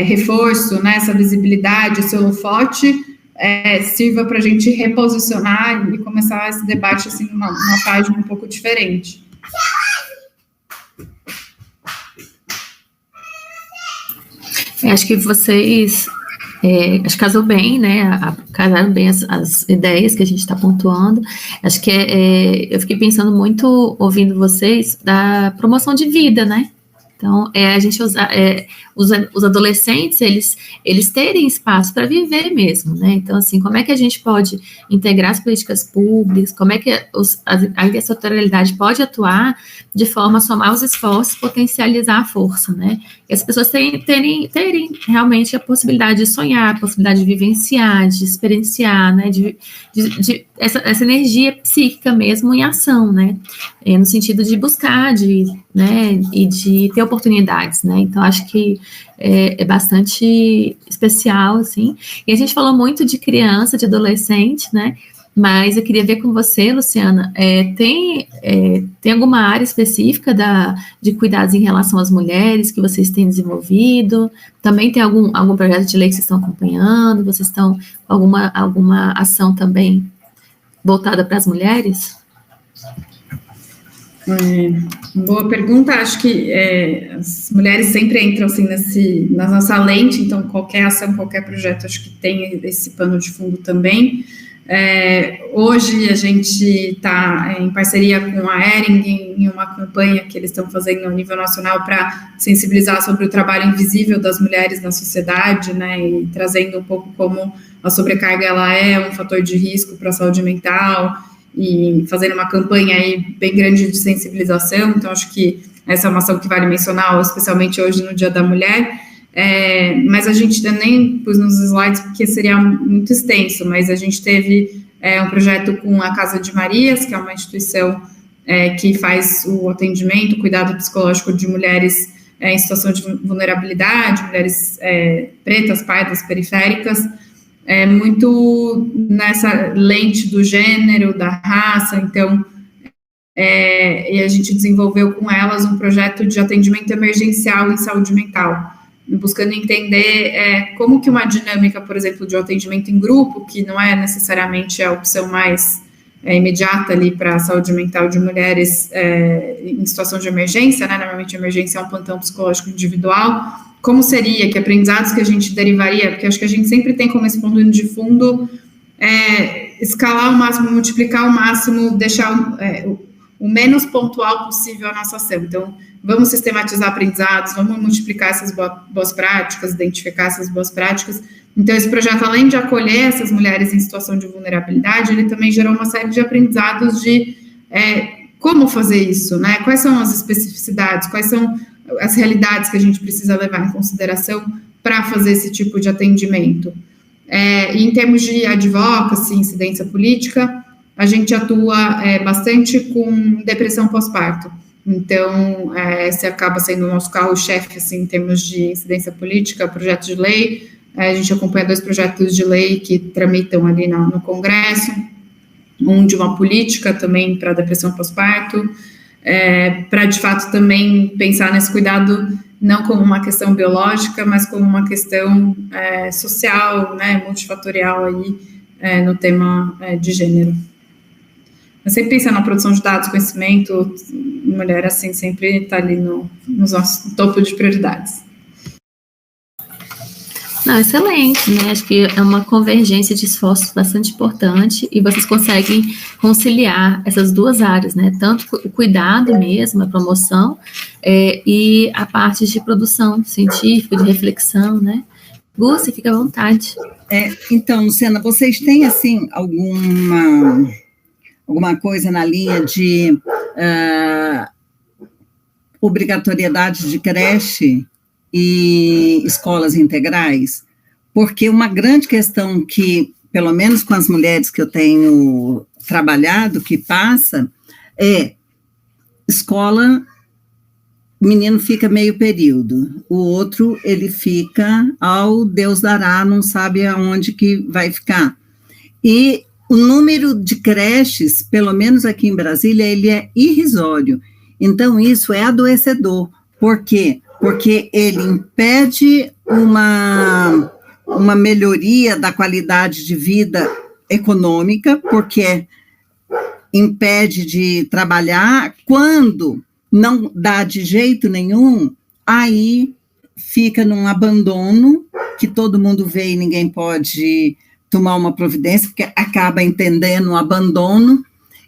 reforço, né, essa visibilidade, esse holofote, sirva para a gente reposicionar e começar esse debate assim, numa página um pouco diferente. Acho que vocês acho que casou bem, né? Casaram bem as ideias que a gente está pontuando. Acho que eu fiquei pensando muito, ouvindo vocês, da promoção de vida, né? Então, a gente os adolescentes, eles terem espaço para viver mesmo, né? Então, assim, como é que a gente pode integrar as políticas públicas, como é que a intersetorialidade pode atuar de forma a somar os esforços, potencializar a força, né? E as pessoas terem realmente a possibilidade de sonhar, a possibilidade de vivenciar, de experienciar, né? De essa energia psíquica mesmo em ação, né? No sentido de buscar, né? E de ter oportunidades, né? Então, acho que é bastante especial, assim. E a gente falou muito de criança, de adolescente, né? Mas eu queria ver com você, Luciana, tem alguma área específica de cuidados em relação às mulheres que vocês têm desenvolvido? Também tem algum projeto de lei que vocês estão acompanhando? Vocês estão com alguma ação também voltada para as mulheres? Boa pergunta. Acho que as mulheres sempre entram assim na nossa lente, então qualquer ação, qualquer projeto, acho que tem esse pano de fundo também. Hoje a gente está em parceria com a Hering em uma campanha que eles estão fazendo a nível nacional para sensibilizar sobre o trabalho invisível das mulheres na sociedade, né, e trazendo um pouco como a sobrecarga ela é um fator de risco para a saúde mental, e fazendo uma campanha aí bem grande de sensibilização. Então acho que essa é uma ação que vale mencionar, especialmente hoje no Dia da Mulher. Mas a gente nem pus nos slides porque seria muito extenso, mas a gente teve um projeto com a Casa de Marias, que é uma instituição que faz o atendimento, o cuidado psicológico de mulheres em situação de vulnerabilidade, mulheres pretas, pardas, periféricas, muito nessa lente do gênero, da raça. Então, e a gente desenvolveu com elas um projeto de atendimento emergencial em saúde mental, buscando entender como que uma dinâmica, por exemplo, de um atendimento em grupo, que não é necessariamente a opção mais imediata ali para a saúde mental de mulheres em situação de emergência, né? Normalmente a emergência é um plantão psicológico individual. Como seria, que aprendizados que a gente derivaria, porque acho que a gente sempre tem como esse ponto de fundo escalar ao máximo, multiplicar ao máximo, deixar o menos pontual possível a nossa ação. Então, vamos sistematizar aprendizados, vamos multiplicar essas boas práticas, identificar essas boas práticas. Então, esse projeto, além de acolher essas mulheres em situação de vulnerabilidade, ele também gerou uma série de aprendizados de como fazer isso, né? Quais são as especificidades, quais são as realidades que a gente precisa levar em consideração para fazer esse tipo de atendimento. E em termos de advocacy, incidência política, a gente atua bastante com depressão pós-parto. Então, esse acaba sendo o nosso carro-chefe, assim, em termos de incidência política, projeto de lei. A gente acompanha 2 projetos de lei que tramitam ali no Congresso, um de uma política também para depressão pós-parto, para, de fato, também pensar nesse cuidado não como uma questão biológica, mas como uma questão social, né, multifatorial aí, no tema de gênero. Mas sempre pensando na produção de dados, conhecimento, mulher, assim, sempre está ali no nosso topo de prioridades. Não, excelente, né? Acho que é uma convergência de esforços bastante importante e vocês conseguem conciliar essas 2 áreas, né? Tanto o cuidado mesmo, a promoção, e a parte de produção científica, de reflexão, né? Gúcia, fica à vontade. Então, Luciana, vocês têm, assim, alguma coisa na linha de obrigatoriedade de creche e escolas integrais? Porque uma grande questão que, pelo menos com as mulheres que eu tenho trabalhado, que passa, escola, o menino fica meio período, o outro, ele fica ao Deus dará, não sabe aonde que vai ficar. E o número de creches, pelo menos aqui em Brasília, ele é irrisório. Então, isso é adoecedor. Por quê? Porque ele impede uma melhoria da qualidade de vida econômica, porque impede de trabalhar. Quando não dá de jeito nenhum, aí fica num abandono, que todo mundo vê e ninguém pode tomar uma providência, porque acaba entendendo o abandono.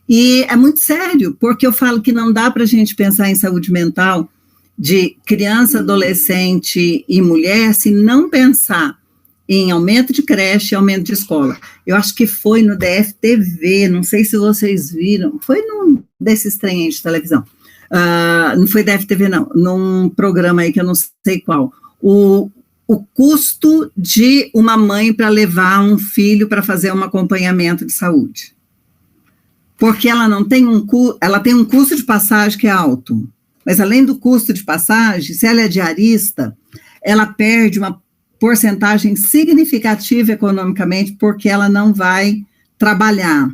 E é muito sério, porque eu falo que não dá para a gente pensar em saúde mental de criança, adolescente e mulher se não pensar em aumento de creche e aumento de escola. Eu acho que foi no DFTV, não sei se vocês viram, foi num desses trem aí de televisão, não foi DFTV não, num programa aí que eu não sei qual, o custo de uma mãe para levar um filho para fazer um acompanhamento de saúde. Porque ela não tem ela tem um custo de passagem que é alto, mas além do custo de passagem, se ela é diarista, ela perde uma porcentagem significativa economicamente, porque ela não vai trabalhar,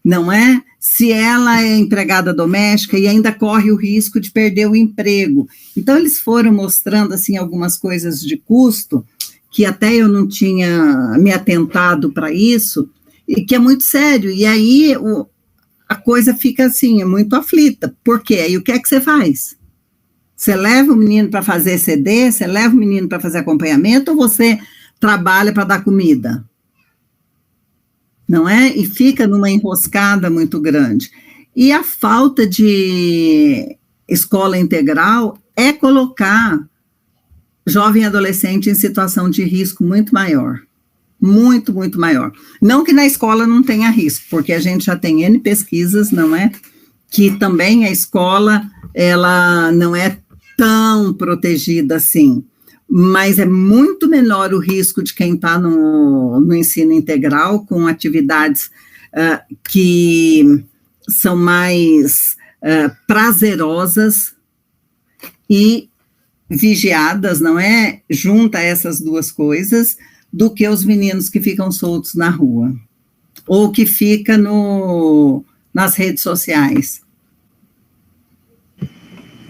não é? Se ela é empregada doméstica e ainda corre o risco de perder o emprego. Então, eles foram mostrando, assim, algumas coisas de custo, que até eu não tinha me atentado para isso, e que é muito sério. E aí, a coisa fica assim, é muito aflita. Por quê? Aí o que é que você faz? Você leva o menino para fazer CD, você leva o menino para fazer acompanhamento, ou você trabalha para dar comida? Não é? E fica numa enroscada muito grande. E a falta de escola integral é colocar jovem e adolescente em situação de risco muito maior. Muito, muito maior. Não que na escola não tenha risco, porque a gente já tem N pesquisas, não é? Que também a escola, ela não é tão protegida assim, mas é muito menor o risco de quem está no ensino integral, com atividades que são mais prazerosas e vigiadas, não é? Junta essas 2 coisas, do que os meninos que ficam soltos na rua, ou que fica nas redes sociais.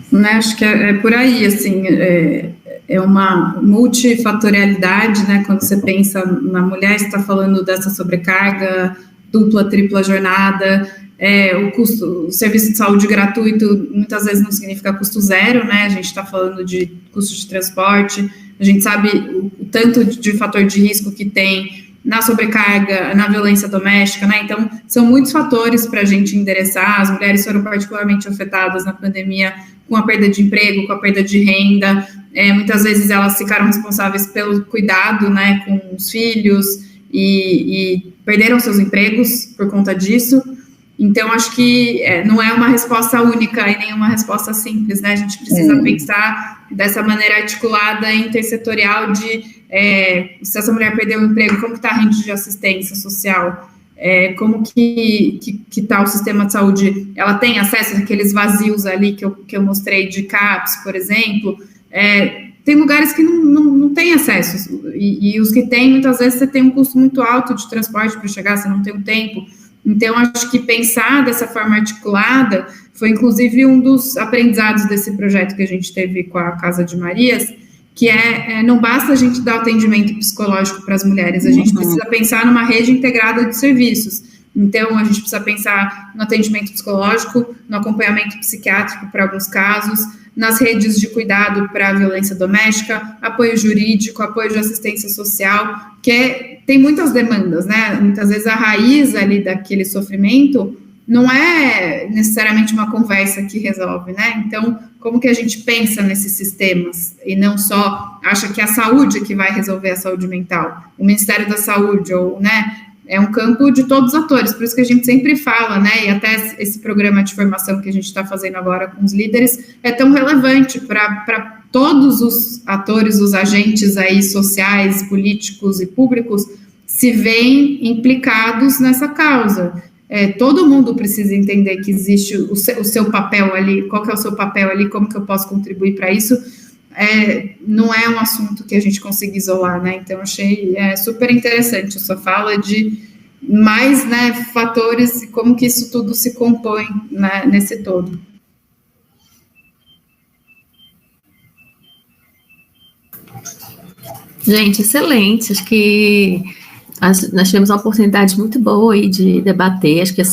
Né, acho que é por aí, assim, é uma multifatorialidade, né, quando você pensa na mulher, você está falando dessa sobrecarga, dupla, tripla jornada, o custo, o serviço de saúde gratuito muitas vezes não significa custo zero, né, a gente está falando de custo de transporte, a gente sabe o tanto de fator de risco que tem na sobrecarga, na violência doméstica, né, então são muitos fatores para a gente endereçar. As mulheres foram particularmente afetadas na pandemia com a perda de emprego, com a perda de renda, muitas vezes elas ficaram responsáveis pelo cuidado, né, com os filhos e perderam seus empregos por conta disso. Então, acho que não é uma resposta única e nem uma resposta simples, né? A gente precisa pensar dessa maneira articulada e intersetorial de se essa mulher perdeu o emprego, como que está a rede de assistência social? como que está o sistema de saúde, ela tem acesso àqueles vazios ali que eu mostrei de CAPS, por exemplo, tem lugares que não tem acesso, e os que tem, muitas vezes você tem um custo muito alto de transporte para chegar, você não tem o tempo. Então, acho que pensar dessa forma articulada foi, inclusive, um dos aprendizados desse projeto que a gente teve com a Casa de Marias, que não basta a gente dar atendimento psicológico para as mulheres, a gente precisa pensar numa rede integrada de serviços. Então, a gente precisa pensar no atendimento psicológico, no acompanhamento psiquiátrico para alguns casos, nas redes de cuidado para a violência doméstica, apoio jurídico, apoio de assistência social, que tem muitas demandas, né? Muitas vezes a raiz ali daquele sofrimento não é necessariamente uma conversa que resolve, né? Então, como que a gente pensa nesses sistemas e não só acha que a saúde é que vai resolver a saúde mental, o Ministério da Saúde, ou, né? É um campo de todos os atores, por isso que a gente sempre fala, né, e até esse programa de formação que a gente está fazendo agora com os líderes é tão relevante para todos os atores, os agentes aí sociais, políticos e públicos se veem implicados nessa causa. Todo mundo precisa entender que existe o seu papel ali, qual que é o seu papel ali, como que eu posso contribuir para isso. Não é um assunto que a gente consiga isolar, né? Então, achei super interessante a sua fala de mais, né, fatores e como que isso tudo se compõe, né, nesse todo. Gente, excelente. Acho que nós tivemos uma oportunidade muito boa aí de debater, acho que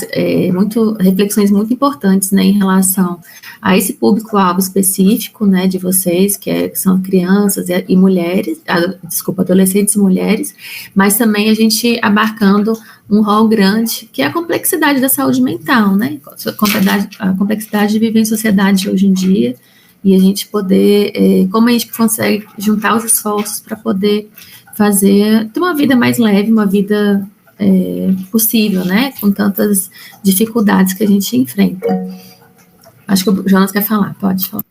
reflexões muito importantes, né, em relação a esse público-alvo específico, né, de vocês, que são crianças e mulheres, adolescentes e mulheres, mas também a gente abarcando um rol grande, que é a complexidade da saúde mental, né, a complexidade de viver em sociedade hoje em dia, e a gente poder, como a gente consegue juntar os esforços para poder ter uma vida mais leve, uma vida possível, né, com tantas dificuldades que a gente enfrenta. Acho que o Jonas quer falar, pode falar.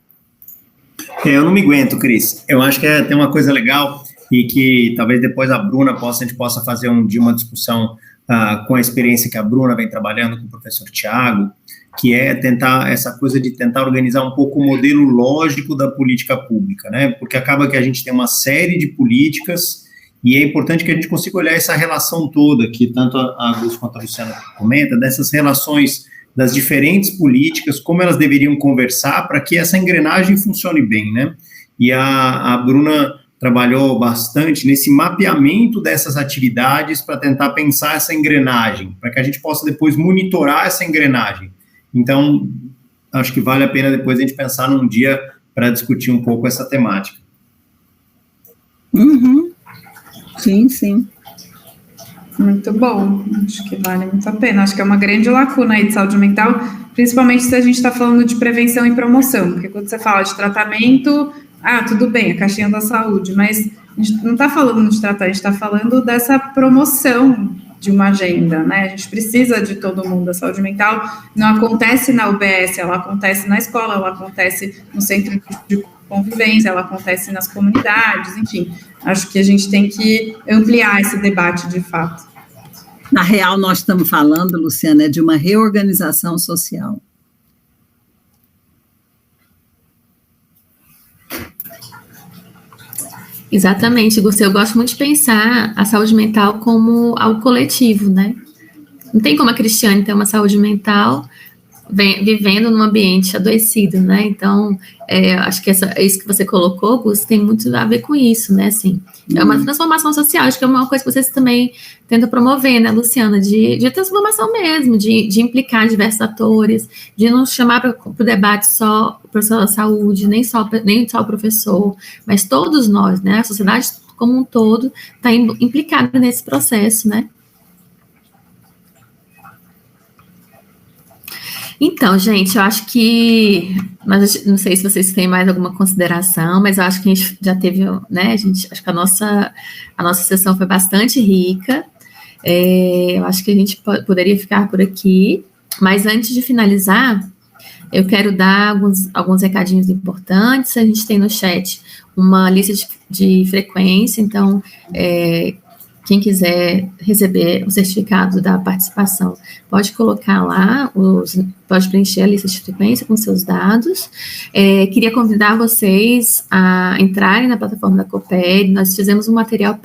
Eu não me aguento, Cris. Eu acho que tem uma coisa legal e que talvez depois a gente possa fazer um dia uma discussão com a experiência que a Bruna vem trabalhando com o professor Tiago, que é essa coisa de tentar organizar um pouco o modelo lógico da política pública, né, porque acaba que a gente tem uma série de políticas e é importante que a gente consiga olhar essa relação toda, que tanto a Luz quanto a Luciana comenta, dessas relações das diferentes políticas, como elas deveriam conversar para que essa engrenagem funcione bem, né? E a Bruna trabalhou bastante nesse mapeamento dessas atividades para tentar pensar essa engrenagem, para que a gente possa depois monitorar essa engrenagem. Então, acho que vale a pena depois a gente pensar num dia para discutir um pouco essa temática. Sim, sim. Muito bom, acho que vale muito a pena. Acho que é uma grande lacuna aí de saúde mental, principalmente se a gente está falando de prevenção e promoção, porque quando você fala de tratamento, tudo bem, a caixinha da saúde, mas a gente não está falando de tratar, a gente está falando dessa promoção de uma agenda, né? A gente precisa de todo mundo. A saúde mental não acontece na UBS, ela acontece na escola, ela acontece no centro de convivência, ela acontece nas comunidades, enfim, acho que a gente tem que ampliar esse debate de fato. Na real, nós estamos falando, Luciana, de uma reorganização social. Exatamente, Gustavo, eu gosto muito de pensar a saúde mental como algo coletivo, né? Não tem como a Cristiane ter uma saúde mental vivendo num ambiente adoecido, né? Então, acho que isso que você colocou, Gus, tem muito a ver com isso, né? Assim, é uma transformação social, acho que é uma coisa que vocês também tentam promover, né, Luciana? De transformação mesmo, de implicar diversos atores, de não chamar para o debate só o professor da saúde, nem só o professor, mas todos nós, né? A sociedade como um todo está implicada nesse processo, né? Então, gente, eu acho que, mas não sei se vocês têm mais alguma consideração, mas eu acho que a gente já teve, né, acho que a nossa sessão foi bastante rica, eu acho que a gente poderia ficar por aqui, mas antes de finalizar, eu quero dar alguns recadinhos importantes. A gente tem no chat uma lista de frequência, então, quem quiser receber o certificado da participação, pode colocar lá, pode preencher a lista de frequência com seus dados. Queria convidar vocês a entrarem na plataforma da Coopere. Nós fizemos um material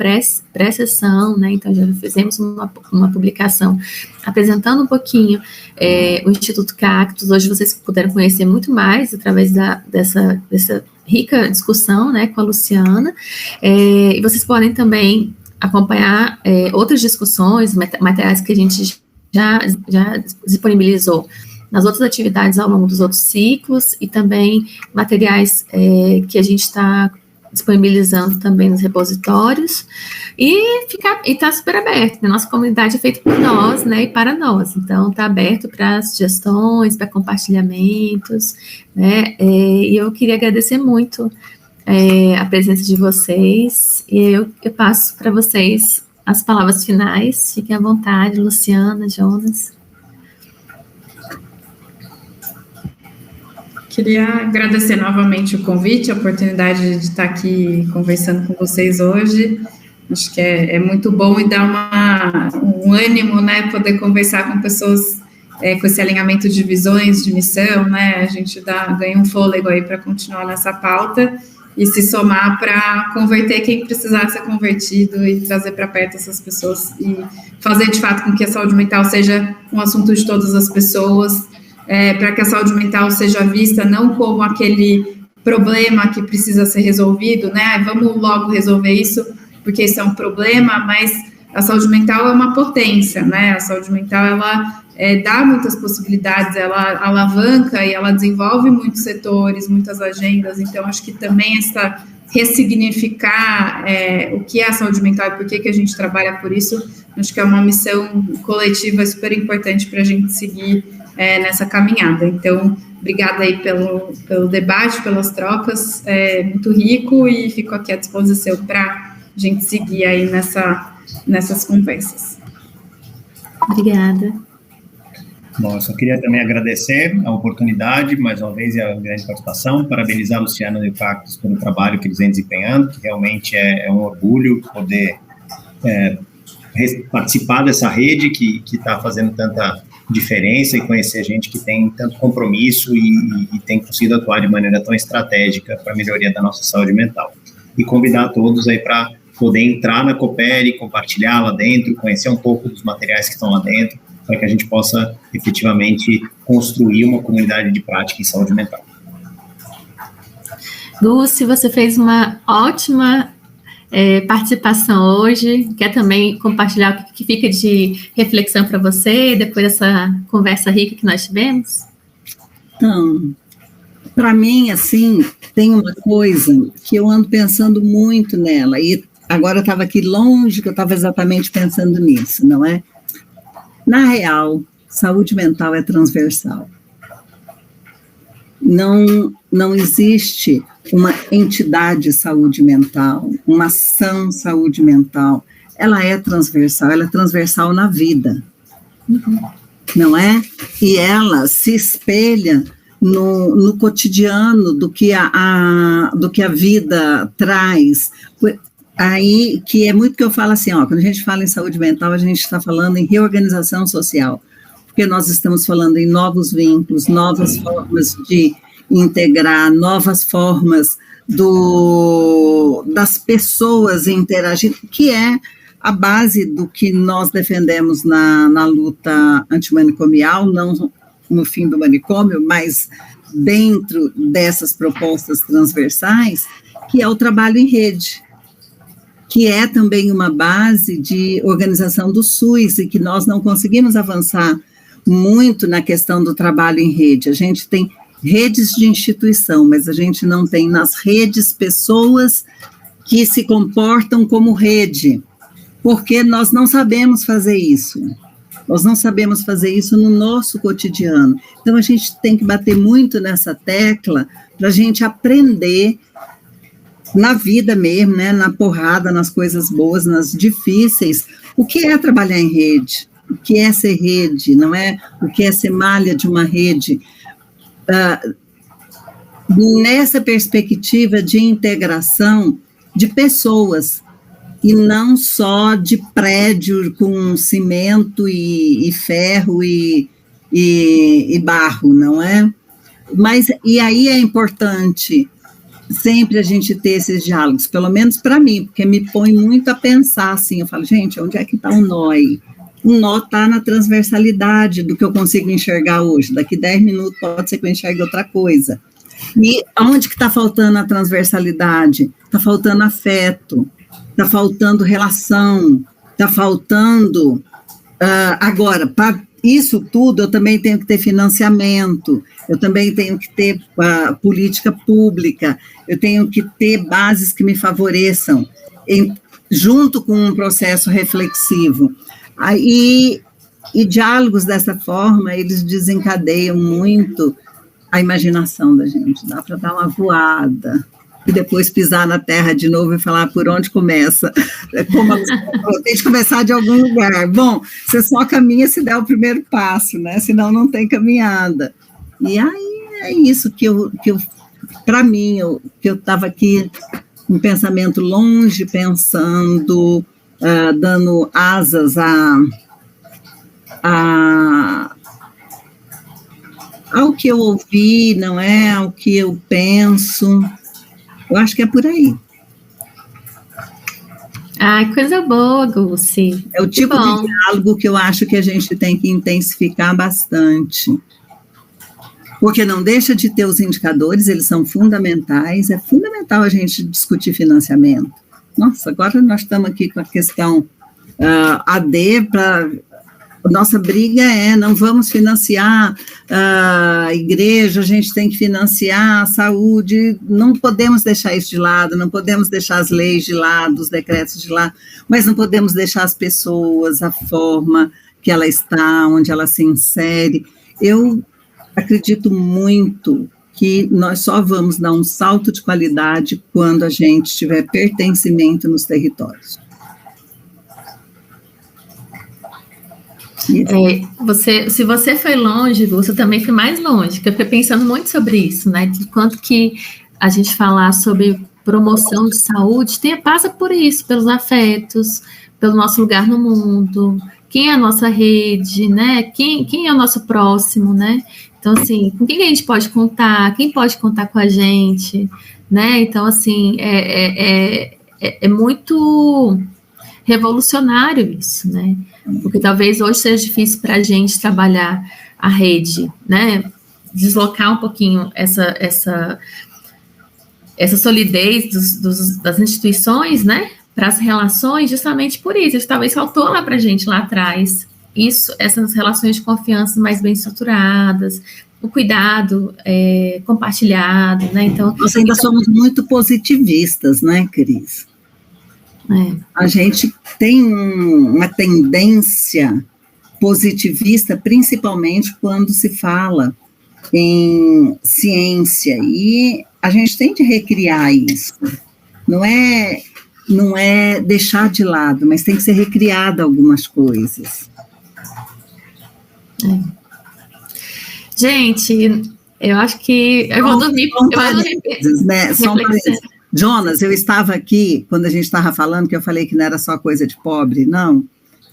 pré-sessão, né? Então já fizemos uma publicação apresentando um pouquinho o Instituto Cactus. Hoje vocês puderam conhecer muito mais através dessa rica discussão, né, com a Luciana, e vocês podem também acompanhar outras discussões, materiais que a gente já disponibilizou nas outras atividades ao longo dos outros ciclos, e também materiais que a gente está disponibilizando também nos repositórios, e está super aberto, né? Nossa comunidade é feita por nós, né, e para nós, então está aberto para sugestões, para compartilhamentos, né, e eu queria agradecer muito a presença de vocês, e eu passo para vocês as palavras finais. Fiquem à vontade, Luciana, Jonas. Queria agradecer novamente o convite, a oportunidade de estar aqui conversando com vocês hoje. Acho que é muito bom e dá um ânimo, né, poder conversar com pessoas com esse alinhamento de visões, de missão, né, a gente ganha um fôlego aí para continuar nessa pauta e se somar para converter quem precisar ser convertido e trazer para perto essas pessoas e fazer de fato com que a saúde mental seja um assunto de todas as pessoas, para que a saúde mental seja vista não como aquele problema que precisa ser resolvido, né, vamos logo resolver isso, porque isso é um problema, mas a saúde mental é uma potência, né, a saúde mental, ela dá muitas possibilidades, ela alavanca e ela desenvolve muitos setores, muitas agendas, então acho que também essa ressignificar o que é a saúde mental e por que a gente trabalha por isso, acho que é uma missão coletiva super importante para a gente seguir nessa caminhada. Então, obrigada aí pelo debate, pelas trocas, muito rico, e fico aqui à disposição para a gente seguir aí nessas conversas. Obrigada. Bom, eu só queria também agradecer a oportunidade, mais uma vez, e a grande participação, parabenizar a Luciana e o Cactus pelo trabalho que eles vêm desempenhando, que realmente é um orgulho poder participar dessa rede que está fazendo tanta diferença e conhecer gente que tem tanto compromisso e tem conseguido atuar de maneira tão estratégica para a melhoria da nossa saúde mental. E convidar todos aí para poder entrar na Coopere, compartilhar lá dentro, conhecer um pouco dos materiais que estão lá dentro, para que a gente possa efetivamente construir uma comunidade de prática em saúde mental. Lúcia, você fez uma ótima participação hoje. Quer também compartilhar o que fica de reflexão para você depois dessa conversa rica que nós tivemos? Então, para mim, assim, tem uma coisa que eu ando pensando muito nela, e agora eu estava aqui longe que eu estava exatamente pensando nisso, não é? Na real, saúde mental é transversal. Não existe uma entidade saúde mental, uma ação saúde mental. Ela é transversal na vida, não é? E ela se espelha no cotidiano do que a vida traz. Aí, que é muito que eu falo assim, quando a gente fala em saúde mental, a gente está falando em reorganização social, porque nós estamos falando em novos vínculos, novas formas de integrar, novas formas das pessoas interagindo, que é a base do que nós defendemos na luta antimanicomial, não no fim do manicômio, mas dentro dessas propostas transversais, que é o trabalho em rede, que é também uma base de organização do SUS, e que nós não conseguimos avançar muito na questão do trabalho em rede. A gente tem redes de instituição, mas a gente não tem nas redes pessoas que se comportam como rede, porque nós não sabemos fazer isso. Nós não sabemos fazer isso no nosso cotidiano. Então, a gente tem que bater muito nessa tecla para a gente aprender na vida mesmo, né, na porrada, nas coisas boas, nas difíceis, o que é trabalhar em rede, o que é ser rede, não é? O que é ser malha de uma rede. Nessa perspectiva de integração de pessoas, e não só de prédio com cimento e ferro e barro, não é? Mas, e aí é importante sempre a gente ter esses diálogos, pelo menos para mim, porque me põe muito a pensar, assim, eu falo, gente, onde é que está o nó aí? O nó está na transversalidade do que eu consigo enxergar hoje, daqui 10 minutos pode ser que eu enxergue outra coisa. E onde que está faltando a transversalidade? Está faltando afeto, está faltando relação, está faltando... agora, para isso tudo, eu também tenho que ter financiamento, eu também tenho que ter política pública, eu tenho que ter bases que me favoreçam, junto com um processo reflexivo. E diálogos dessa forma, eles desencadeiam muito a imaginação da gente, dá para dar uma voada, e depois pisar na terra de novo e falar por onde começa. Tem que começar de algum lugar. Bom, você só caminha se der o primeiro passo, né? Senão não tem caminhada. E aí é isso que eu para mim, que eu estava aqui um pensamento longe, pensando, dando asas ao que eu ouvi, não é? Ao que eu penso. Eu acho que é por aí. Ai, coisa boa, Gulce. É o tipo de diálogo que eu acho que a gente tem que intensificar bastante. Porque não deixa de ter os indicadores, eles são fundamentais. É fundamental a gente discutir financiamento. Nossa, agora nós estamos aqui com a questão AD para... Nossa briga não vamos financiar a igreja, a gente tem que financiar a saúde, não podemos deixar isso de lado, não podemos deixar as leis de lado, os decretos de lado, mas não podemos deixar as pessoas, a forma que ela está, onde ela se insere. Eu acredito muito que nós só vamos dar um salto de qualidade quando a gente tiver pertencimento nos territórios. Se você foi longe, você também foi mais longe, porque eu fiquei pensando muito sobre isso, né? De quanto que a gente falar sobre promoção de saúde passa por isso, pelos afetos, pelo nosso lugar no mundo, quem é a nossa rede, né? Quem é o nosso próximo, né? Então, assim, com quem a gente pode contar, quem pode contar com a gente, né? Então, assim, é muito revolucionário isso, né? Porque talvez hoje seja difícil para a gente trabalhar a rede, né? Deslocar um pouquinho essa solidez das instituições, né? Para as relações, justamente por isso. Talvez faltou lá para a gente lá atrás. Essas relações de confiança mais bem estruturadas, o cuidado compartilhado, né? Então, nós ainda somos muito positivistas, né, Cris? A gente tem uma tendência positivista, principalmente quando se fala em ciência, e a gente tem de recriar isso. Não é deixar de lado, mas tem que ser recriada algumas coisas. Gente, eu acho que eu vou dormir. Né? Jonas, eu estava aqui, quando a gente estava falando, que eu falei que não era só coisa de pobre, não.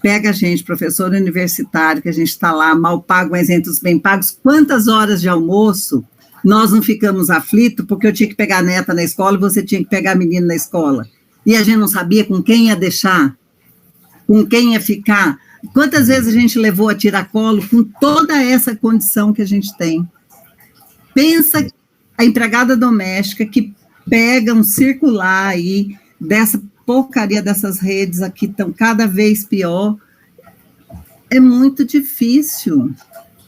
Pega a gente, professor universitário, que a gente está lá, mal pago, mas entre os bem pagos, quantas horas de almoço nós não ficamos aflitos, porque eu tinha que pegar a neta na escola e você tinha que pegar a menina na escola. E a gente não sabia com quem ia deixar, com quem ia ficar. Quantas vezes a gente levou a tiracolo com toda essa condição que a gente tem? Pensa a empregada doméstica que pega um circular aí dessa porcaria dessas redes aqui, estão cada vez pior. É muito difícil.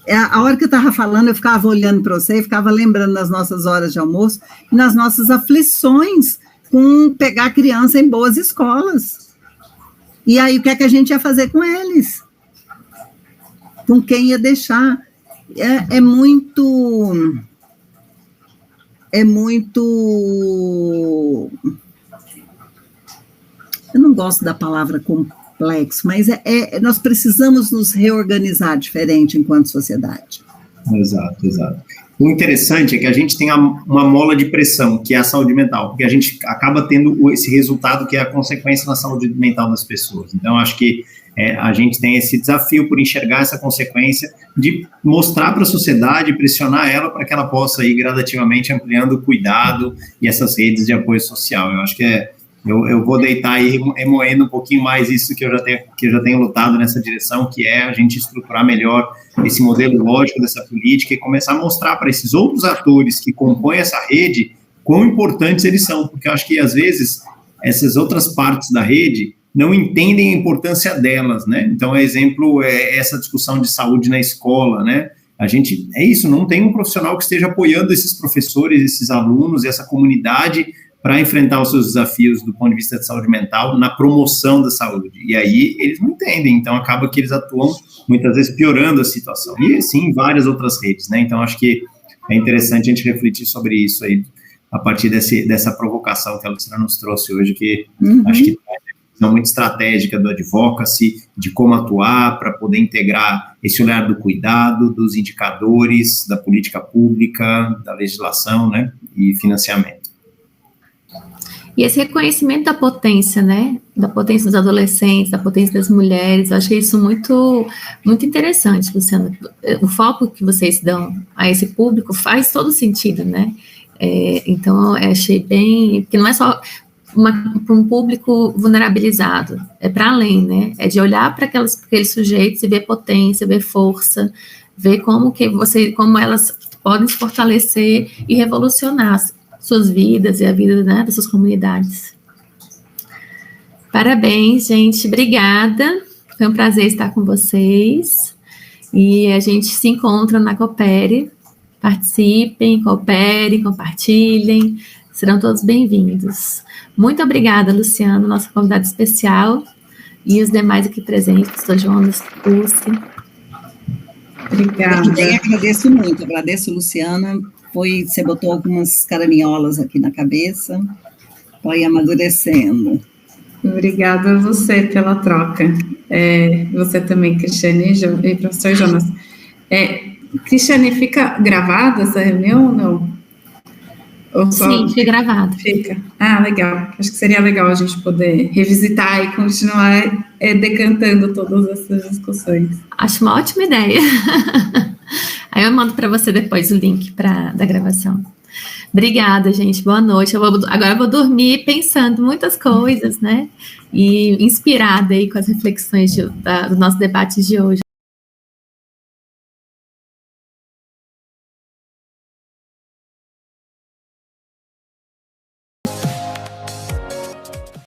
A hora que eu estava falando, eu ficava olhando para você e ficava lembrando das nossas horas de almoço e nas nossas aflições com pegar criança em boas escolas. E aí, o que é que a gente ia fazer com eles? Com quem ia deixar? É muito... Eu não gosto da palavra complexo, mas nós precisamos nos reorganizar diferente enquanto sociedade. Exato. O interessante é que a gente tem uma mola de pressão, que é a saúde mental, porque a gente acaba tendo esse resultado que é a consequência na saúde mental das pessoas. Então, acho que a gente tem esse desafio por enxergar essa consequência de mostrar para a sociedade, pressionar ela para que ela possa ir gradativamente ampliando o cuidado e essas redes de apoio social. Eu acho que eu vou deitar aí remoendo um pouquinho mais isso que eu já tenho lutado nessa direção, que é a gente estruturar melhor esse modelo lógico dessa política e começar a mostrar para esses outros atores que compõem essa rede quão importantes eles são, porque eu acho que, às vezes, essas outras partes da rede não entendem a importância delas, né? Então, exemplo é essa discussão de saúde na escola, né? A gente, não tem um profissional que esteja apoiando esses professores, esses alunos, essa comunidade para enfrentar os seus desafios do ponto de vista de saúde mental na promoção da saúde. E aí eles não entendem, então acaba que eles atuam muitas vezes piorando a situação. E assim, em várias outras redes, né? Então acho que é interessante a gente refletir sobre isso aí, a partir dessa provocação que a Luciana nos trouxe hoje, que acho que é uma visão muito estratégica do advocacy, de como atuar para poder integrar esse olhar do cuidado, dos indicadores, da política pública, da legislação, né? E financiamento. E esse reconhecimento da potência, né, da potência dos adolescentes, da potência das mulheres, eu achei isso muito, muito interessante, Luciana. O foco que vocês dão a esse público faz todo sentido, né, então eu achei bem, porque não é só para um público vulnerabilizado, é para além, né, é de olhar para aqueles sujeitos e ver potência, ver força, ver como elas podem se fortalecer e revolucionar suas vidas e a vida, né, das suas comunidades. Parabéns, gente, obrigada, foi um prazer estar com vocês, e a gente se encontra na Coopere, participem, cooperem, compartilhem, serão todos bem-vindos. Muito obrigada, Luciano, nossa convidada especial, e os demais aqui presentes, professor Jonas, Pulse. Obrigada. Eu também agradeço, Luciana. Você botou algumas caraminholas aqui na cabeça, foi amadurecendo. Obrigada a você pela troca. Você também, Cristiane e professor Jonas. Cristiane, fica gravada essa reunião ou não? Sim, fica gravado. Fica. Ah, legal. Acho que seria legal a gente poder revisitar e continuar decantando todas essas discussões. Acho uma ótima ideia. Aí eu mando para você depois o link da gravação. Obrigada, gente. Boa noite. Agora eu vou dormir pensando muitas coisas, né? E inspirada aí com as reflexões do nosso debate de hoje.